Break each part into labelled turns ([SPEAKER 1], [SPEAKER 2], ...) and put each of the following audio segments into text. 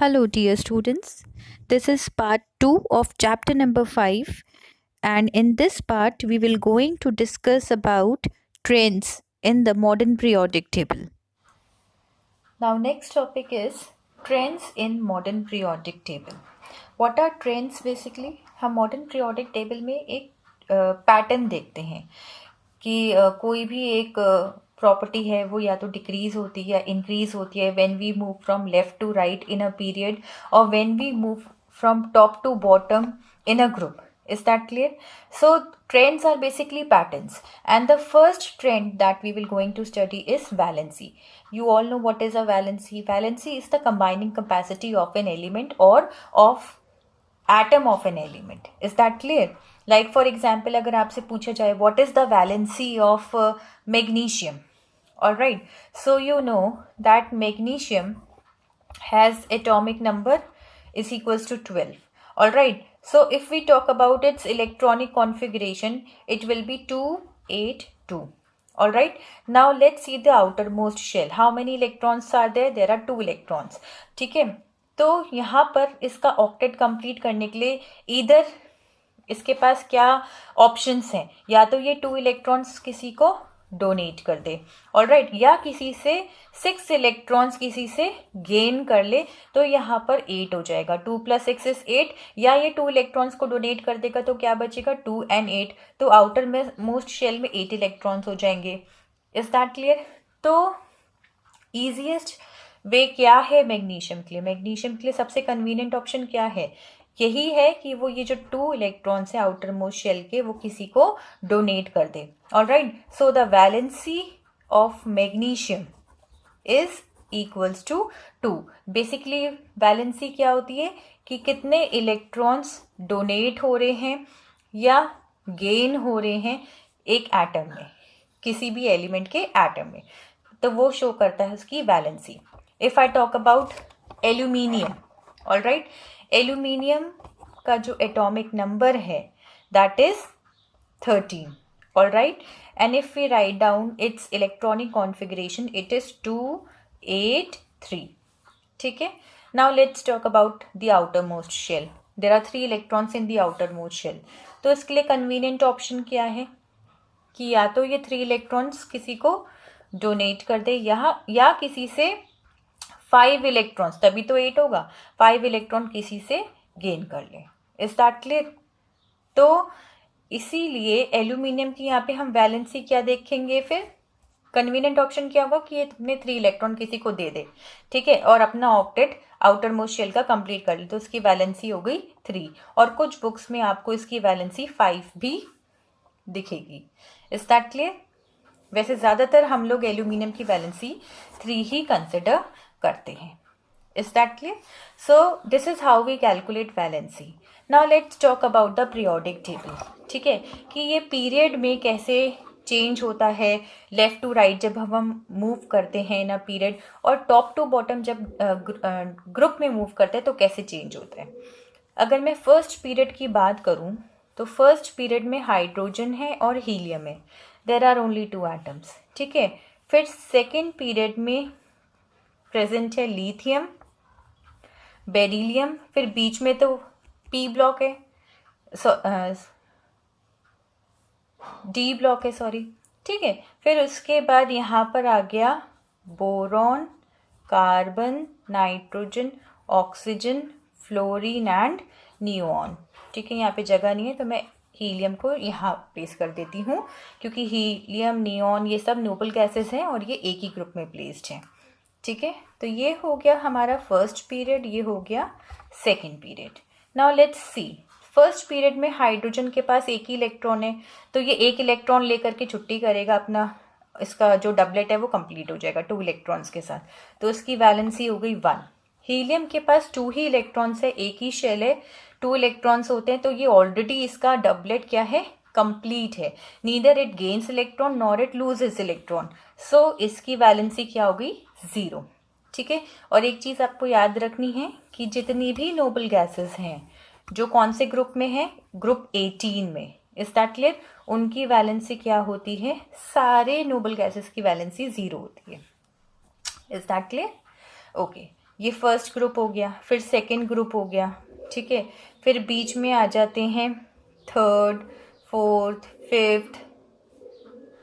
[SPEAKER 1] Hello, dear students. This is part 2 of chapter number 5, and in this part we will going to discuss about trends in the modern periodic table. Now next topic is trends in modern periodic table. What are trends basically? हम modern periodic table में एक pattern देखते हैं कि कोई भी एक property है वो या तो डिक्रीज होती है या इंक्रीज होती है when we move from left to right in a period और when we move from top to bottom in a group. Is that clear? So trends are basically patterns, and the first trend that we will going to study is valency. You all know what is a valency. Valency is the combining capacity of an element or of atom of an element. Is that clear? Like for example, अगर आपसे पूछा जाए what is the valency of magnesium? All right. So you know that magnesium has atomic number is equals to 12. All right. So if we talk about its electronic configuration, it will be 282. All right. Now let's see the outermost shell. How many electrons are there? There are 2 electrons. ठीक है. तो यहाँ पर इसका octet complete करने के लिए इधर इसके पास क्या ऑप्शंस हैं, या तो ये 2 इलेक्ट्रॉन्स किसी को डोनेट कर दे, ऑलराइट, या किसी से 6 इलेक्ट्रॉन्स किसी से गेन कर ले, तो यहाँ पर 8 हो जाएगा. 2 + 6 इज 8. या ये 2 इलेक्ट्रॉन्स को डोनेट कर देगा तो क्या बचेगा? 2 and 8. तो आउटर में मोस्ट शेल में 8 इलेक्ट्रॉन्स हो जाएंगे. Is that clear? तो ईजिएस्ट वे क्या है मैग्नीशियम के लिए? मैग्नीशियम के लिए सबसे कन्वीनियंट ऑप्शन क्या है? यही है कि वो ये जो 2 इलेक्ट्रॉन्स है आउटर मोस्ट शेल के वो किसी को डोनेट कर दे. Alright. So the valency of magnesium is equals to 2. Basically valency क्या होती है कि कितने इलेक्ट्रॉन्स डोनेट हो रहे हैं या गेन हो रहे हैं एक एटम में, किसी भी एलिमेंट के एटम में, तो वो शो करता है उसकी valency. If I talk about aluminium, alright, aluminium का जो एटॉमिक नंबर है that is 13. Alright. And if we write down its electronic configuration it is 283. ठीक है. Now let's talk about the outer most shell. There are 3 electrons in the outer most shell. तो इसके लिए convenient option क्या है कि या तो ये 3 इलेक्ट्रॉन्स किसी को डोनेट कर दे या किसी से 5 इलेक्ट्रॉन्स, तभी तो 8 होगा, 5 इलेक्ट्रॉन किसी से गेन कर ले. Is that clear? तो इसीलिए एल्यूमिनियम की यहाँ पे हम वैलेंसी क्या देखेंगे, फिर कन्वीनियंट ऑप्शन क्या होगा कि ये अपने 3 इलेक्ट्रॉन किसी को दे दे, ठीक है, और अपना ऑक्टेट आउटर मोस्ट शेल का कंप्लीट कर ले, तो उसकी वैलेंसी हो गई 3. और कुछ बुक्स में आपको इसकी वैलेंसी 5 भी दिखेगी. Is that clear? वैसे ज़्यादातर हम लोग एल्यूमिनियम की वैलेंसी 3 ही कंसिडर करते हैं. Is that clear? So this is how we calculate valency. Now let's talk about the periodic table. ठीक है, कि ये पीरियड में कैसे चेंज होता है लेफ्ट टू राइट जब हम मूव करते हैं ना पीरियड, और टॉप टू बॉटम जब ग्रुप में मूव करते हैं तो कैसे चेंज होता है. अगर मैं फर्स्ट पीरियड की बात करूं तो फर्स्ट पीरियड में हाइड्रोजन है और हीलियम है. There are only 2 atoms. ठीक है. फिर सेकेंड पीरियड में प्रेजेंट है लिथियम, बेरिलियम, फिर बीच में तो पी ब्लॉक है, डी ब्लॉक है, सॉरी. ठीक है. फिर उसके बाद यहाँ पर आ गया boron, carbon, nitrogen, oxygen, fluorine and neon. ठीक है. यहाँ पे जगह नहीं है तो मैं हीलियम को यहाँ प्लेस कर देती हूँ, क्योंकि हीलियम, नियोन ये सब नोबल गैसेस हैं और ये एक ही ग्रुप में प्लेस्ड हैं. ठीक है. तो ये हो गया हमारा फर्स्ट पीरियड, ये हो गया second period. Now let's see. First period में हाइड्रोजन के पास एक ही इलेक्ट्रॉन है, तो ये एक इलेक्ट्रॉन लेकर के छुट्टी करेगा, अपना इसका जो डबलेट है वो कंप्लीट हो जाएगा 2 इलेक्ट्रॉन्स के साथ, तो इसकी वैलेंसी हो गई 1. हीलियम के पास 2 ही इलेक्ट्रॉन्स है, एक ही शेल है, 2 इलेक्ट्रॉन्स होते हैं, तो ये ऑलरेडी इसका डबलेट क्या है, कंप्लीट है. Neither it gains electron nor it loses electron. So इसकी वैलेंसी क्या हो गई, 0. ठीक है. और एक चीज़ आपको याद रखनी है कि जितनी भी नोबल गैसेस हैं जो कौन से ग्रुप में है, ग्रुप 18 में. Is that clear? उनकी वैलेंसी क्या होती है, सारे नोबल गैसेस की वैलेंसी 0 होती है. Is that clear? ओके. ये फर्स्ट ग्रुप हो गया, फिर सेकंड ग्रुप हो गया, ठीक है। फिर बीच में आ जाते हैं थर्ड, फोर्थ, फिफ्थ,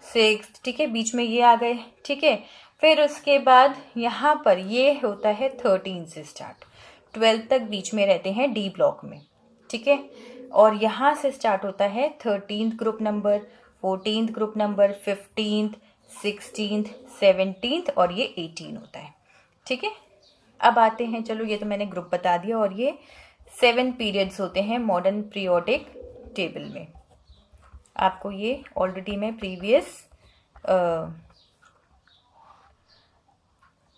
[SPEAKER 1] सिक्स्थ, ठीक है, बीच में ये आ गए, ठीक है। फिर उसके बाद यहाँ पर ये होता है 13 से स्टार्ट, 12 तक बीच में रहते हैं डी ब्लॉक में, ठीक है। और यहाँ से स्टार्ट होता है 13th group number, 14th group number, 15th, 16th, 17th और ये 18 होता है, ठीक है। अब आते हैं, चलो ये तो मैंने ग्रुप बता दिया, और ये 7 पीरियड्स होते हैं मॉडर्न पीरियोडिक टेबल में। आपको ये ऑलरेडी मैं प्रीवियस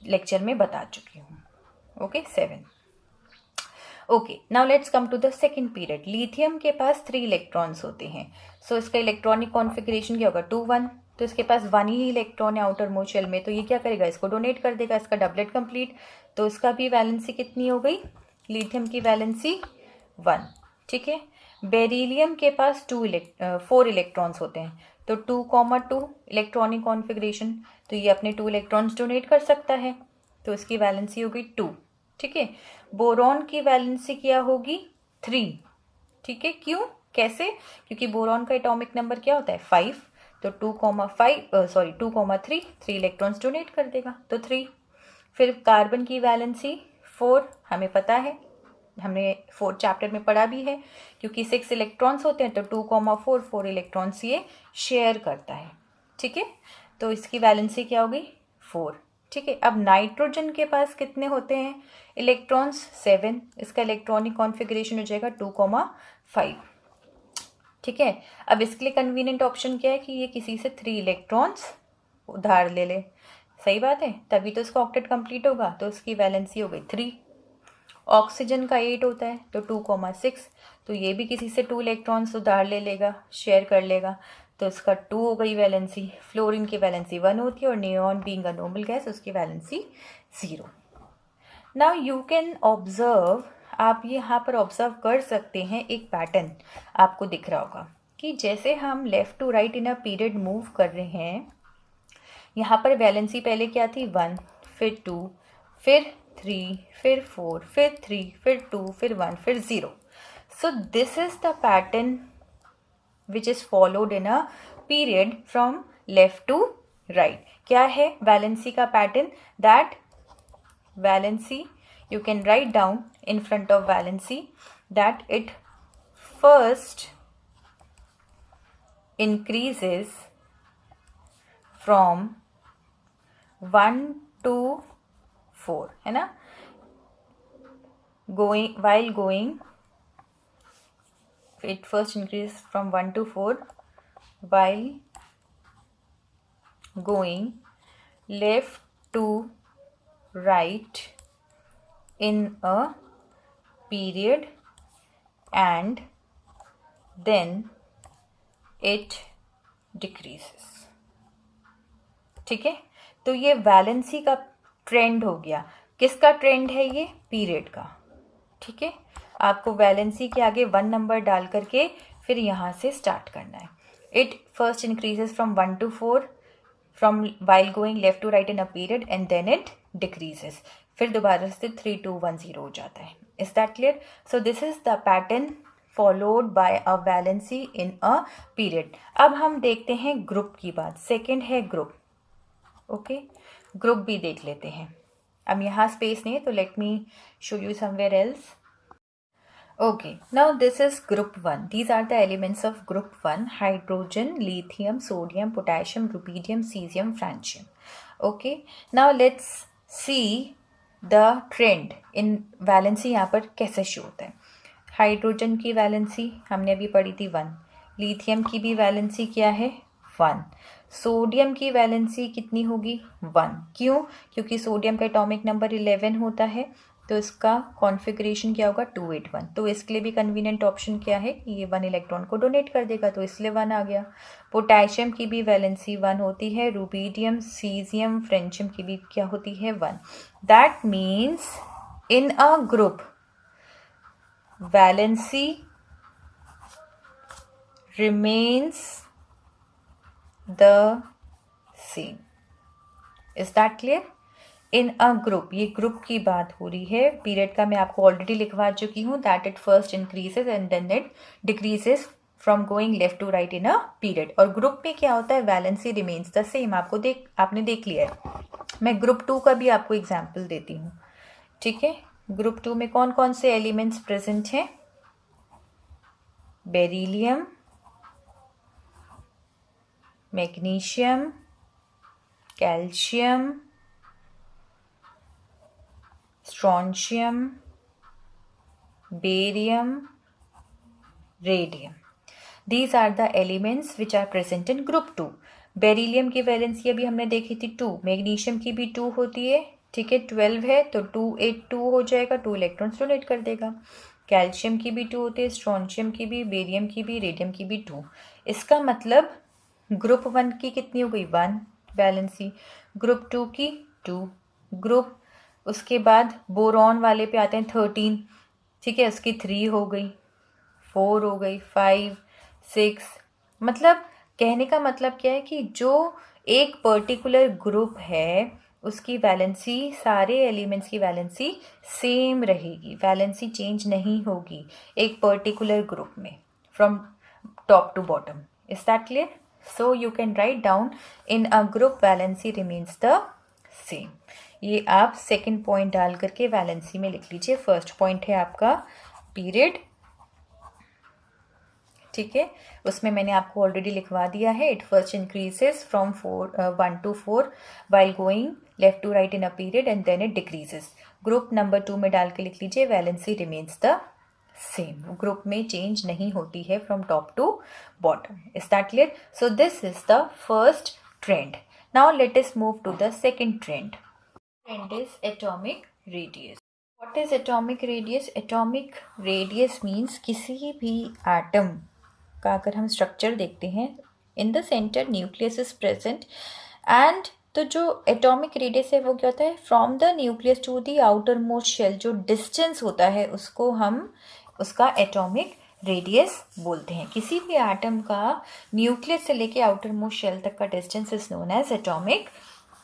[SPEAKER 1] लेक्चर में बता चुकी हूँ। Okay, 7। Okay, now let's come to the second period. Lithium के पास 3 इलेक्ट्रॉन्स होते हैं, सो इसका इलेक्ट्रॉनिक कॉन्फ़िगरेशन क्या होगा, 2 1। तो इसके पास 1 ही इलेक्ट्रॉन है आउटर मोस्ट शेल में, तो ये क्या करेगा, इसको डोनेट कर देगा, इसका डबलेट कंप्लीट। तो इसका भी वैलेंसी कितनी हो गई, लिथियम की वैलेंसी 1, ठीक है। बेरिलियम के पास 4 इलेक्ट्रॉन्स होते हैं, तो 2,2 इलेक्ट्रॉनिक कॉन्फ़िगरेशन, तो ये अपने 2 इलेक्ट्रॉन्स डोनेट कर सकता है, तो इसकी वैलेंसी हो गई 2, ठीक है। बोरॉन की वैलेंसी क्या होगी, 3, ठीक है। क्यों, कैसे, क्योंकि बोरॉन का एटॉमिक नंबर क्या होता है, 5, तो 2,3 इलेक्ट्रॉन्स डोनेट कर देगा, तो 3। फिर कार्बन की वैलेंसी 4, हमें पता है, हमने 4 चैप्टर में पढ़ा भी है, क्योंकि 6 इलेक्ट्रॉन्स होते हैं, तो 4 इलेक्ट्रॉन्स ये शेयर करता है, ठीक है। तो इसकी वैलेंसी क्या हो गई, 4, ठीक है। अब नाइट्रोजन के पास कितने होते हैं इलेक्ट्रॉन्स, 7, इसका इलेक्ट्रॉनिक कॉन्फ़िगरेशन हो जाएगा 2,5, ठीक है। अब इसके लिए कन्वीनियंट ऑप्शन क्या है कि ये किसी से 3 इलेक्ट्रॉन्स उधार ले ले, सही बात है, तभी तो इसका ऑक्टेट कंप्लीट होगा, तो इसकी वैलेंसी हो गई 3। ऑक्सीजन का 8 होता है, तो 2,6, तो ये भी किसी से 2 इलेक्ट्रॉन्स उधार ले लेगा, शेयर कर लेगा, तो इसका 2 हो गई वैलेंसी। फ्लोरीन की वैलेंसी 1 होती है, और neon being a noble gas, उसकी valency 0। Now you can observe, आप यहाँ पर ऑब्जर्व कर सकते हैं एक पैटर्न आपको दिख रहा होगा कि जैसे हम left to right in a period move कर रहे हैं, यहाँ पर वैलेंसी पहले क्या थी, 1, फिर 2, फिर 3, फिर 4, फिर 3, फिर 2, फिर 1, फिर 0। So this is the pattern which is followed in a period from left to right. क्या है वैलेंसी का pattern, that valency you can write down in front of valency that it first increases from 1 to 4, है ना, while going it first increases from 1 to 4 while going left to right in a period and then it decreases, ठीक है। तो ये valency का trend हो गया, किसका ट्रेंड है, ये पीरियड का, ठीक है। आपको वैलेंसी के आगे 1 नंबर डाल करके फिर यहाँ से स्टार्ट करना है। It first increases from 1 to 4 from while going left to right in a period and then it decreases, फिर दोबारा से 3 2 1 0 हो जाता है। Is that clear? So this is the pattern followed by a valency in a period. अब हम देखते हैं ग्रुप की बात, सेकेंड है ग्रुप, ओके। ग्रुप भी देख लेते हैं। अब यहाँ स्पेस नहीं है, तो let me show you somewhere else. Okay, now this is group 1. These are the elements of group 1: hydrogen, lithium, sodium, potassium, rubidium, cesium, francium. Okay, now let's see the trend in valency यहाँ पर कैसे show होता है। Hydrogen की valency हमने अभी पढ़ी थी 1, लिथियम की भी वैलेंसी क्या है 1, सोडियम की वैलेंसी कितनी होगी 1। क्यों? क्योंकि सोडियम का एटॉमिक नंबर 11 होता है, तो इसका कॉन्फ़िगरेशन क्या होगा 281। तो इसके लिए भी कन्वीनियंट ऑप्शन क्या है कि ये 1 इलेक्ट्रॉन को डोनेट कर देगा, तो इसलिए 1 आ गया। पोटेशियम की भी वैलेंसी 1 होती है, रुबीडियम, सीजियम, फ्रेंशियम की भी क्या होती है 1। That means in a group valency remains the same. Is that clear? In a group, ये ग्रुप की बात हो रही है। पीरियड का मैं आपको ऑलरेडी लिखवा चुकी हूँ, that it first increases and then it decreases from going left to right in a period. और ग्रुप में क्या होता है, वैलेंसी रिमेन्स द सेम। आपने देख लिया है। मैं ग्रुप 2 का भी आपको एग्जाम्पल देती हूँ, ठीक है। ग्रुप 2 में कौन कौन से एलिमेंट्स प्रेजेंट हैं? Beryllium, magnesium, calcium, strontium, barium, radium. These are the elements which are present in group 2. Beryllium की वैलेंसी अभी हमने देखी थी 2, मैग्नीशियम की भी 2 होती है, ठीक है। 12 है तो 2 8 2 हो जाएगा, 2 इलेक्ट्रॉन्स डोनेट कर देगा। कैल्शियम की भी 2 होती है, स्ट्रोंशियम की भी, बेरियम की भी, रेडियम की भी 2। इसका मतलब ग्रुप 1 की कितनी हो गई? 1 वैलेंसी, ग्रुप 2 की 2 ग्रुप, उसके बाद बोरॉन वाले पे आते हैं 13, ठीक है, उसकी 3 हो गई, 4 हो गई, 5 6। मतलब कहने का मतलब क्या है कि जो एक पर्टिकुलर ग्रुप है उसकी वैलेंसी, सारे एलिमेंट्स की वैलेंसी सेम रहेगी, वैलेंसी चेंज नहीं होगी एक पर्टिकुलर ग्रुप में from top to bottom. Is that clear? So you can write down in a group valency remains the same. ये आप सेकेंड पॉइंट डाल करके वैलेंसी में लिख लीजिए। फर्स्ट पॉइंट है आपका पीरियड, ठीक है, उसमें मैंने आपको ऑलरेडी लिखवा दिया है। It first increases from 1 to 4 while going left to right in a period and then it decreases. Group number 2 में डाल के लिख लीजिए, valency remains the same, group में चेंज नहीं होती है from top to bottom. Is that clear? So this is the first trend. Now let us move to the second trend. Trend is atomic radius. What is atomic radius? Atomic radius means किसी भी atom का अगर हम structure देखते हैं, in the centre nucleus is present and तो जो atomic radius है वो क्या होता है? From the nucleus to the outer most shell, जो डिस्टेंस होता है उसको हम उसका एटॉमिक रेडियस बोलते हैं। किसी भी एटम का न्यूक्लियस से लेके आउटर मोस्ट शेल तक का distance is known as atomic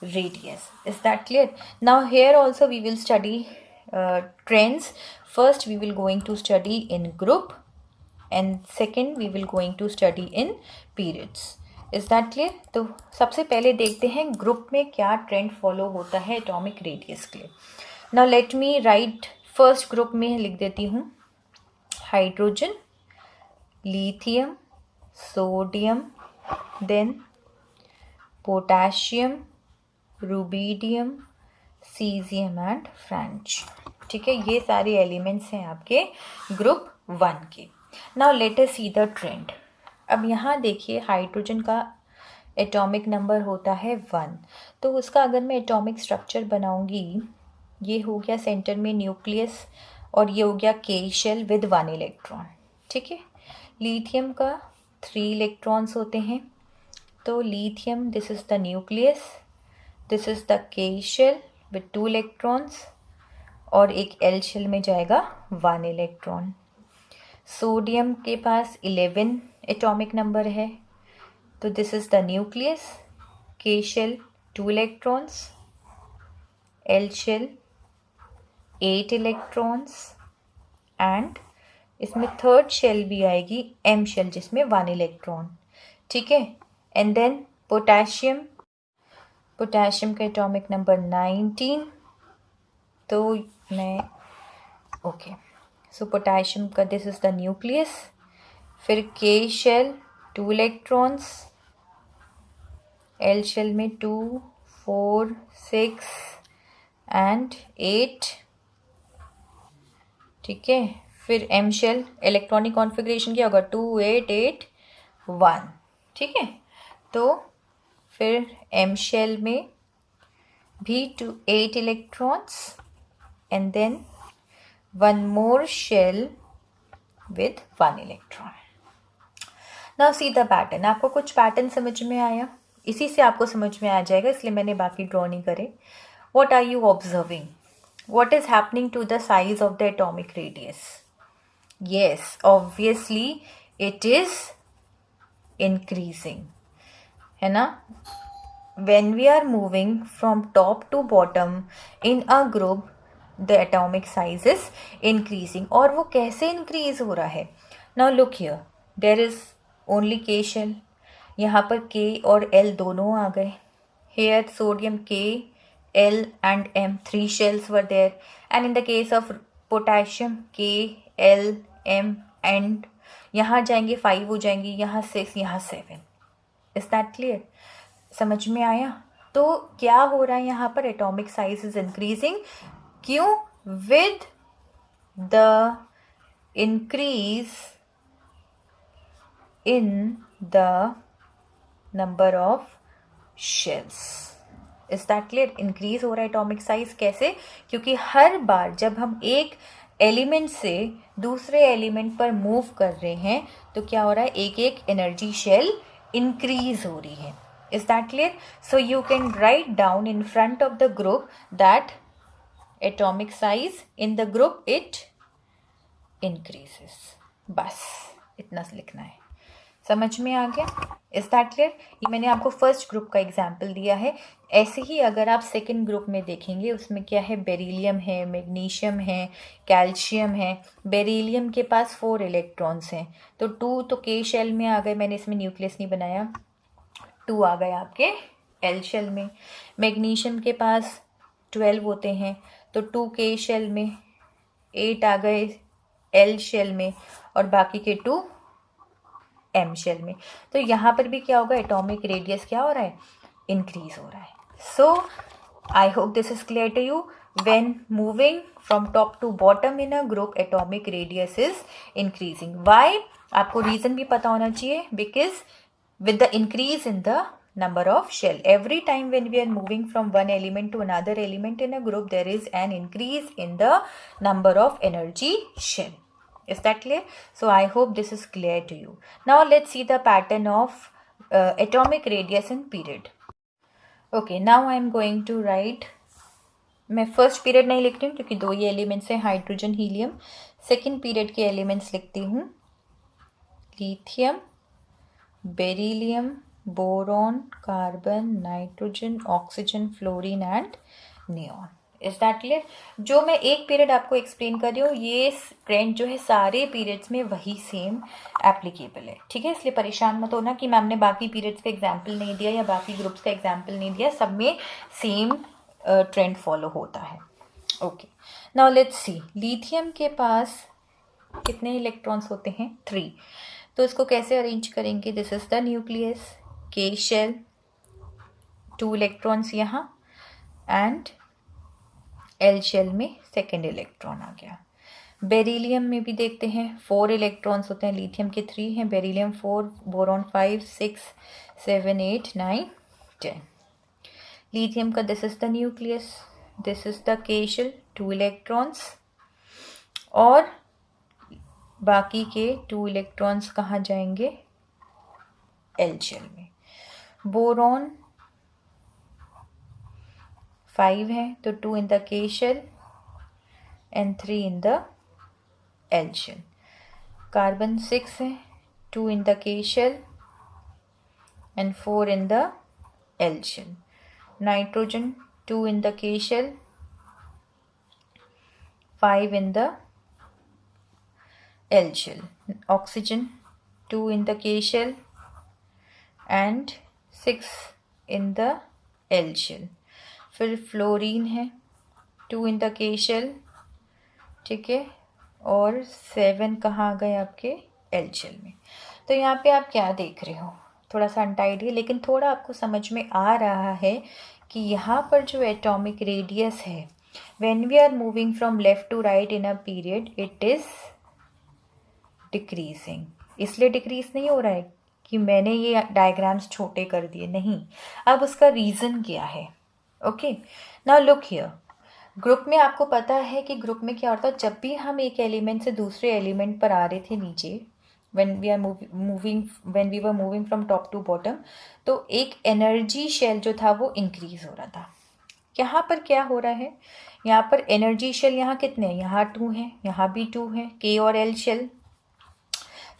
[SPEAKER 1] radius. Is that clear? Now here also we will study trends. First we will going to study in group and second we will going to study in periods. Is that clear? तो सबसे पहले देखते हैं group में क्या trend follow होता है atomic radius के लिए। Now let me write first group में लिख देती हूँ hydrogen, lithium, sodium, then potassium, rubidium, caesium and French, ठीक है। ये सारे एलिमेंट्स हैं आपके ग्रुप 1 के। Now let us see the trend. अब यहाँ देखिए हाइड्रोजन का एटॉमिक नंबर होता है 1, तो उसका अगर मैं एटॉमिक स्ट्रक्चर बनाऊंगी, ये हो गया सेंटर में न्यूक्लियस और ये हो गया के शेल विद 1 इलेक्ट्रॉन, ठीक है। लिथियम का 3 इलेक्ट्रॉन्स होते हैं, तो lithium this is the nucleus, this is the के शेल विद 2 इलेक्ट्रॉन्स और एक एल शेल में जाएगा 1 इलेक्ट्रॉन। सोडियम के पास 11 एटॉमिक नंबर है, तो this is the nucleus, K shell 2 electrons, L shell 8 electrons and इसमें थर्ड शेल भी आएगी एम शेल जिसमें 1 इलेक्ट्रॉन, ठीक है। एंड देन पोटेशियम, पोटेशियम का एटॉमिक नंबर 19, तो मैं ओके, सो पोटेशियम का दिस इज द न्यूक्लियस, फिर K shell 2 electrons, L shell में 2 4 6 एंड 8, ठीक है। फिर एम शेल इलेक्ट्रॉनिक कॉन्फ़िगरेशन क्या होगा 2 8 8 1, ठीक है। तो फिर एम शेल में भी 8 electrons and then 1 more shell with 1 electron. Now see the pattern. आपको कुछ पैटर्न समझ में आया? इसी से आपको समझ में आ जाएगा, इसलिए मैंने बाकी ड्रॉ नहीं करे। What are you observing? What is happening to the size of the atomic radius? Yes, obviously it is increasing, है ना। when we are moving from top to bottom in a group the atomic size is increasing. और वो कैसे increase हो रहा है? Now look here, there is only K shell. यहाँ पर K और L दोनों आ गए. Here sodium K, L and M, 3 shells were there. And in the case of potassium K, L, M and यहाँ जाएंगे 5 हो जाएंगी, यहाँ 6, यहाँ 7. Is that clear? समझ में आया? तो क्या हो रहा है यहाँ पर? Atomic size is increasing. क्यों? With the increase in the number of shells. Is that clear? Increase हो रहा है एटॉमिक साइज. कैसे? क्योंकि हर बार जब हम एक एलिमेंट से दूसरे एलिमेंट पर मूव कर रहे हैं तो क्या हो रहा है? एक एक एनर्जी शेल इंक्रीज हो रही है. Is that clear? So you can write down in front of the group that atomic size in the group it increases. बस इतना लिखना है. समझ में आ गया? Is that clear? ये मैंने आपको फर्स्ट ग्रुप का एग्जाम्पल दिया है. ऐसे ही अगर आप सेकंड ग्रुप में देखेंगे उसमें क्या है? बेरिलियम है, मैग्नीशियम है, कैल्शियम है. बेरिलियम के पास 4 इलेक्ट्रॉन्स हैं तो 2 तो K शेल में आ गए. मैंने इसमें न्यूक्लियस नहीं बनाया. 2 आ गए आपके L शेल में. मैग्नीशियम के पास 12 होते हैं तो 2 K शेल में, 8 आ गए L शेल में और बाकी के 2 M शेल में. तो यहाँ पर भी क्या होगा? एटॉमिक रेडियस क्या हो रहा है? इंक्रीज हो रहा है. So I hope this is clear to you. When moving from top to bottom in a group atomic radius is increasing. Why? आपको रीजन भी पता होना चाहिए. Because with the increase in the number of shell, every time when we are moving from one element to another element in a group there is an increase in the number of energy shell. Is that clear? So I hope this is clear to you. Now let's see the pattern of atomic radius and period. Okay, now I am going to write. मैं first period नहीं लिखती हूँ क्योंकि 2 ही elements हैं, hydrogen, helium. Second period के elements लिखती हूँ. Lithium, beryllium, boron, carbon, nitrogen, oxygen, fluorine and neon. Is that clear? जो मैं एक पीरियड आपको एक्सप्लेन कर रही हूँ ये ट्रेंड जो है सारे पीरियड्स में वही सेम एप्लीकेबल है. ठीक है? इसलिए परेशान मत होना कि मैम ने बाकी पीरियड्स का एग्जाम्पल नहीं दिया या बाकी ग्रुप्स का एग्जाम्पल नहीं दिया. सब में सेम ट्रेंड फॉलो होता है. Okay, now let's see. Lithium के पास कितने इलेक्ट्रॉन्स होते हैं? 3. तो इसको कैसे अरेंज करेंगे? This is the nucleus, K shell, 2 electrons यहाँ एंड L शेल में सेकेंड इलेक्ट्रॉन आ गया. बेरिलियम में भी देखते हैं 4 इलेक्ट्रॉन्स होते हैं. लिथियम के 3 हैं, बेरिलियम 4, बोरॉन 5, 6, 7, 8, 9, 10. लिथियम का this is the nucleus, this is the K shell, 2 electrons और बाकी के 2 इलेक्ट्रॉन्स कहाँ जाएंगे? L शेल में. बोरॉन 5 है तो 2 in the K shell and 3 in the L shell. Carbon 6 है, 2 in the K shell and 4 in the L shell. Nitrogen 2 in the K shell, 5 in the L shell. Oxygen 2 in the K shell and 6 in the L shell. फिर fluorine है 2 in the K shell, ठीक है, और 7 कहाँ आ गए आपके L shell में. तो यहाँ पे आप क्या देख रहे हो? थोड़ा सा अनटाइड है लेकिन थोड़ा आपको समझ में आ रहा है कि यहाँ पर जो एटॉमिक रेडियस है when we are moving from left to right in a period it is decreasing. इसलिए डिक्रीज नहीं हो रहा है कि मैंने ये डायग्राम्स छोटे कर दिए, नहीं. अब उसका रीज़न क्या है? Okay, now look here. Group में आपको पता है कि ग्रुप में क्या होता है, जब भी हम एक एलिमेंट से दूसरे एलिमेंट पर आ रहे थे नीचे, when we were moving from top to bottom, तो एक एनर्जी शेल जो था वो इंक्रीज हो रहा था. यहाँ पर क्या हो रहा है? यहाँ पर एनर्जी शेल यहाँ कितने हैं? यहाँ 2 हैं, यहाँ भी 2 हैं. K और L शेल,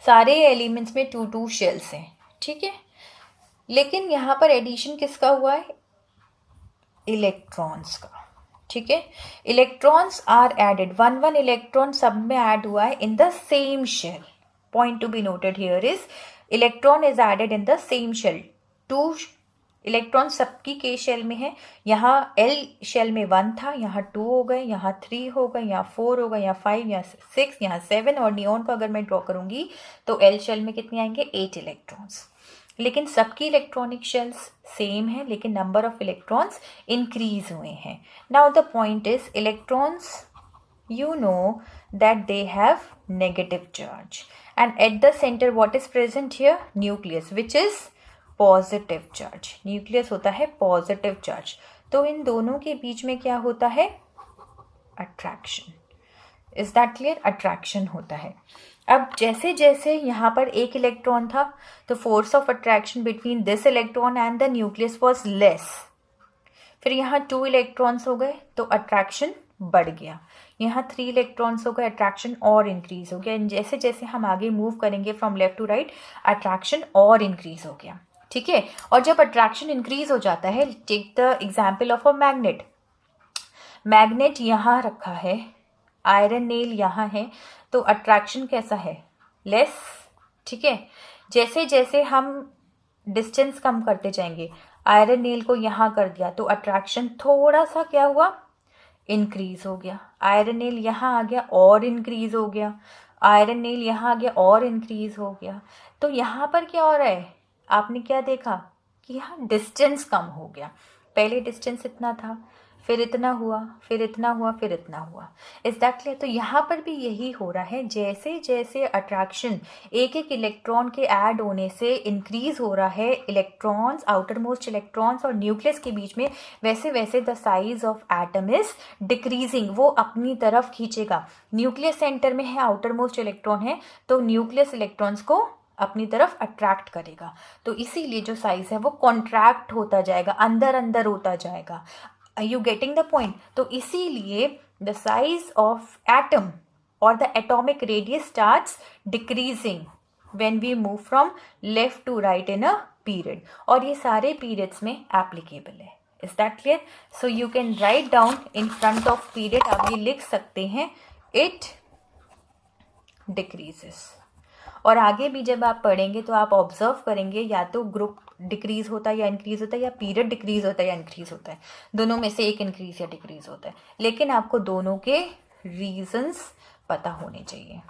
[SPEAKER 1] सारे एलिमेंट्स में 2 शेल्स हैं, ठीक है. लेकिन यहाँ पर एडिशन किसका हुआ है? इलेक्ट्रॉन्स का। ठीक है, electrons are added, one electron सब में ऐड हुआ है in the same shell. Point to be noted here is electron is added in the same shell. 2 electron सबकी के शेल में है. यहाँ एल शेल में 1 था, यहाँ 2 हो गए, यहाँ 3 हो गए, यहाँ 4 हो गए, यहाँ 5, यहाँ 6, यहाँ 7, और नियॉन को अगर मैं ड्रॉ करूंगी तो एल शेल में कितने आएंगे? 8 इलेक्ट्रॉन्स. लेकिन सबकी इलेक्ट्रॉनिक शेल्स सेम है, लेकिन नंबर ऑफ इलेक्ट्रॉन्स इंक्रीज हुए हैं. Now the point is electrons, you know that they have negative charge, and at the center what is present here? Nucleus, which is positive charge. nucleus होता है positive charge. तो इन दोनों के बीच में क्या होता है? attraction. is that clear? attraction होता है. अब जैसे जैसे यहाँ पर एक इलेक्ट्रॉन था तो force of attraction between this electron and the nucleus was less. फिर यहाँ 2 इलेक्ट्रॉन्स हो गए तो अट्रैक्शन बढ़ गया. यहाँ 3 इलेक्ट्रॉन्स हो गए, अट्रैक्शन और इंक्रीज हो गया. जैसे जैसे हम आगे मूव करेंगे from left to right, attraction और इंक्रीज हो गया. ठीक है, और जब अट्रैक्शन इंक्रीज हो जाता है, take the example of a magnet. Magnet यहाँ रखा है, आयरन नेल यहाँ है, तो अट्रैक्शन कैसा है? लेस. ठीक है, जैसे जैसे हम डिस्टेंस कम करते जाएंगे, आयरन नेल को यहाँ कर दिया तो अट्रैक्शन थोड़ा सा क्या हुआ? इंक्रीज हो गया. आयरन नेल यहाँ आ गया और इंक्रीज हो गया. आयरन नेल यहाँ आ गया और इंक्रीज हो गया. तो यहाँ पर क्या हो रहा है? आपने क्या देखा कि यहाँ डिस्टेंस कम हो गया. पहले डिस्टेंस इतना था, फिर इतना हुआ, फिर इतना हुआ, फिर इतना हुआ. Is that clear? तो यहाँ पर भी यही हो रहा है. जैसे जैसे अट्रैक्शन एक एक इलेक्ट्रॉन के ऐड होने से इंक्रीज हो रहा है इलेक्ट्रॉन्स, आउटर मोस्ट इलेक्ट्रॉन्स और न्यूक्लियस के बीच में, वैसे वैसे the size of atom is decreasing. वो अपनी तरफ खींचेगा. न्यूक्लियस सेंटर में है, आउटर मोस्ट इलेक्ट्रॉन है, तो न्यूक्लियस इलेक्ट्रॉन्स को अपनी तरफ अट्रैक्ट करेगा. तो इसीलिए जो साइज है वो कॉन्ट्रैक्ट होता जाएगा, अंदर अंदर होता जाएगा. You getting the point? तो इसीलिए the size of atom or the atomic radius starts decreasing when we move from left to right in a period. और ये सारे periods में applicable है. Is that clear? So you can write down in front of period, आप ये लिख सकते हैं, it decreases. और आगे भी जब आप पढ़ेंगे तो आप ऑब्जर्व करेंगे या तो ग्रुप डिक्रीज होता है या इंक्रीज होता है, या पीरियड डिक्रीज होता है या इंक्रीज होता है. दोनों में से एक इंक्रीज या डिक्रीज होता है, लेकिन आपको दोनों के रीजंस पता होने चाहिए.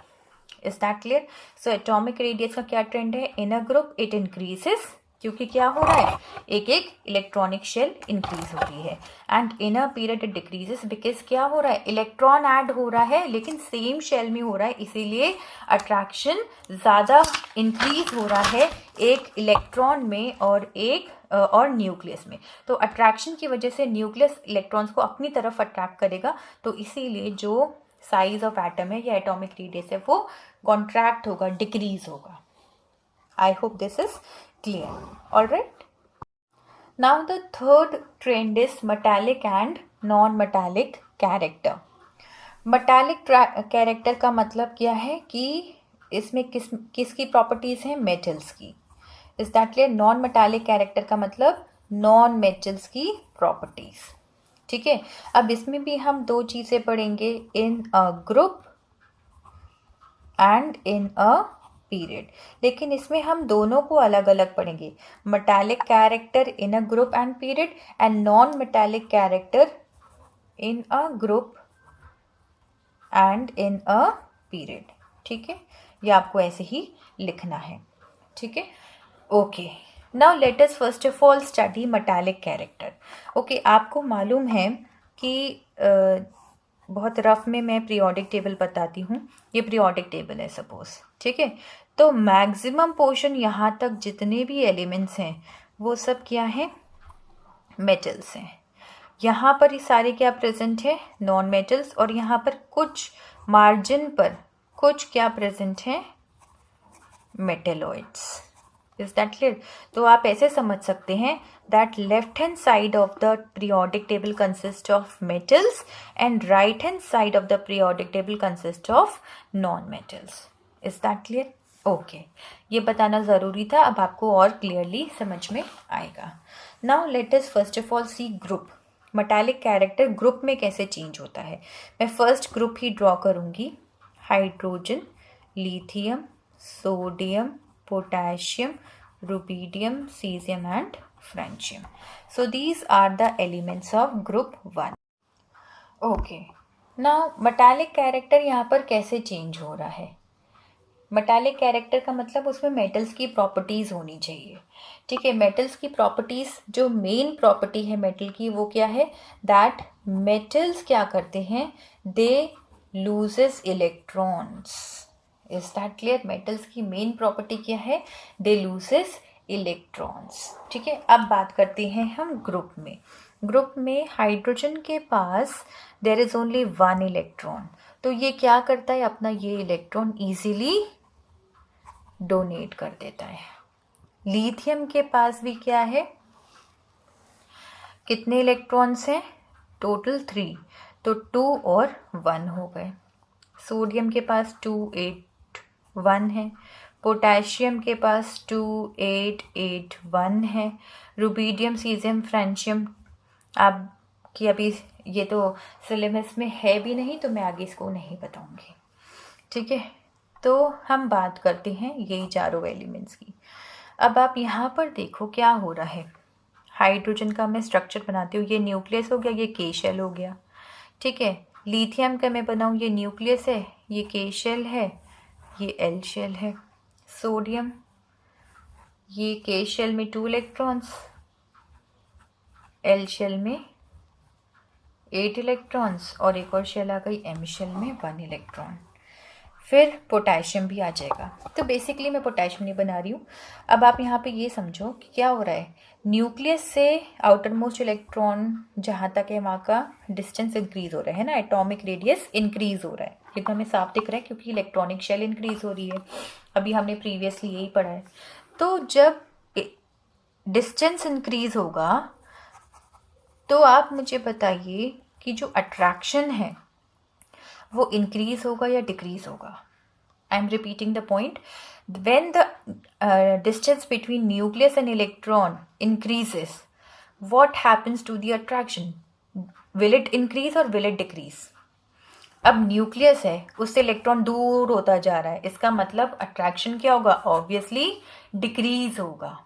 [SPEAKER 1] Is that clear? So atomic radius का क्या ट्रेंड है? इन अ ग्रुप इट इंक्रीजेस, क्योंकि क्या हो रहा है? एक एक इलेक्ट्रॉनिक शेल इंक्रीज हो रही है. And in a period it decreases because क्या हो रहा है? इलेक्ट्रॉन ऐड हो रहा है लेकिन सेम शेल में हो रहा है, इसीलिए अट्रैक्शन ज़्यादा इंक्रीज हो रहा है एक इलेक्ट्रॉन में और एक और न्यूक्लियस में. तो अट्रैक्शन की वजह से न्यूक्लियस इलेक्ट्रॉन्स को अपनी तरफ अट्रैक्ट करेगा, तो इसीलिए जो साइज ऑफ एटम है या एटॉमिक रेडियस है वो कॉन्ट्रैक्ट होगा, डिक्रीज होगा. I hope this is clear. Alright. Now the third trend is metallic and non-metallic character. Metallic character का मतलब क्या है कि इसमें किसकी प्रॉपर्टीज हैं? मेटल्स की. Is that clear? Non-metallic character का मतलब नॉन मेटल्स की प्रॉपर्टीज. ठीक है, अब इसमें भी हम 2 चीज़ें पढ़ेंगे, in a group and in a period. लेकिन इसमें हम दोनों को अलग अलग पढ़ेंगे. Metallic character in a group and period and non metallic character in a group and in a period. ठीक है, ये आपको ऐसे ही लिखना है. ठीक है, okay. Now let us first of all study metallic character. Okay, आपको मालूम है कि बहुत रफ में मैं पीरियोडिक टेबल बताती हूँ. ये पीरियोडिक टेबल है सपोज. ठीक है, तो मैक्सिमम पोर्शन यहाँ तक जितने भी एलिमेंट्स हैं वो सब क्या हैं? मेटल्स हैं. यहाँ पर ये सारे क्या प्रेजेंट है? Non metals. और यहाँ पर कुछ मार्जिन पर कुछ क्या प्रेजेंट है? मेटेलॉइड्स. Is that clear? तो आप ऐसे समझ सकते हैं that left hand side of the periodic table consists of metals and right hand side of the periodic table consists of non-metals. Is that clear? Okay, ये बताना ज़रूरी था, अब आपको और क्लियरली समझ में आएगा। Now let us first of all see group. Metallic character group में कैसे चेंज होता है। मैं फर्स्ट ग्रुप ही ड्रॉ करूँगी। Hydrogen, lithium, sodium, potassium, rubidium, caesium and francium. So these are the elements of group 1. Okay. Now metallic character यहाँ पर कैसे चेंज हो रहा है। मेटालिक कैरेक्टर का मतलब उसमें मेटल्स की प्रॉपर्टीज़ होनी चाहिए। ठीक है, मेटल्स की प्रॉपर्टीज़, जो मेन प्रॉपर्टी है मेटल की वो क्या है, दैट मेटल्स क्या करते हैं, they loses electrons. Is that clear. Metals की मेन प्रॉपर्टी क्या है, दे लूजेस इलेक्ट्रॉन्स। ठीक है, अब बात करते हैं हम ग्रुप में। ग्रुप में हाइड्रोजन के पास देयर इज ओनली 1 इलेक्ट्रॉन, तो ये क्या करता है, अपना ये इलेक्ट्रॉन इजीली डोनेट कर देता है। लिथियम के पास भी क्या है, कितने इलेक्ट्रॉन्स हैं, टोटल 3, तो 2 और 1 हो गए। सोडियम के पास 2, 8, 1 है। पोटेशियम के पास 2, 8, 8, 1 है। रुबिडियम, सीजियम, फ्रेंशियम आपकी अभी ये तो सिलेबस में है भी नहीं, तो मैं आगे इसको नहीं बताऊंगी। ठीक है, तो हम बात करते हैं यही चारों एलिमेंट्स की। अब आप यहाँ पर देखो क्या हो रहा है। हाइड्रोजन का मैं स्ट्रक्चर बनाती हूँ, ये न्यूक्लियस हो गया, ये के शेल हो गया। ठीक है, लिथियम का मैं बनाऊँ, ये न्यूक्लियस है, ये के शेल है, ये एल शेल है। सोडियम, ये के शेल में 2 इलेक्ट्रॉन्स, एल शेल में 8 इलेक्ट्रॉन्स, और एक और शेल आ गई एम शेल में 1 इलेक्ट्रॉन। फिर पोटेशियम भी आ जाएगा। तो बेसिकली मैं पोटेशियम नहीं बना रही हूँ। अब आप यहाँ पे ये समझो कि क्या हो रहा है, न्यूक्लियस से आउटर मोस्ट इलेक्ट्रॉन जहाँ तक है वहाँ का डिस्टेंस इंक्रीज हो रहा है ना, एटॉमिक रेडियस इंक्रीज हो रहा है। ये तो हमें साफ दिख रहा है क्योंकि इलेक्ट्रॉनिक शेल इंक्रीज हो रही है, अभी हमने प्रीवियसली यही पढ़ा है। तो जब डिस्टेंस इंक्रीज होगा तो आप मुझे बताइए कि जो अट्रैक्शन है वो इंक्रीज होगा या डिक्रीज होगा। I am repeating the point, when the distance between nucleus and electron increases, what happens to the attraction, will it increase और विल इट डिक्रीज। अब न्यूक्लियस है, उससे इलेक्ट्रॉन दूर होता जा रहा है, इसका मतलब अट्रैक्शन क्या होगा, ऑब्वियसली डिक्रीज होगा।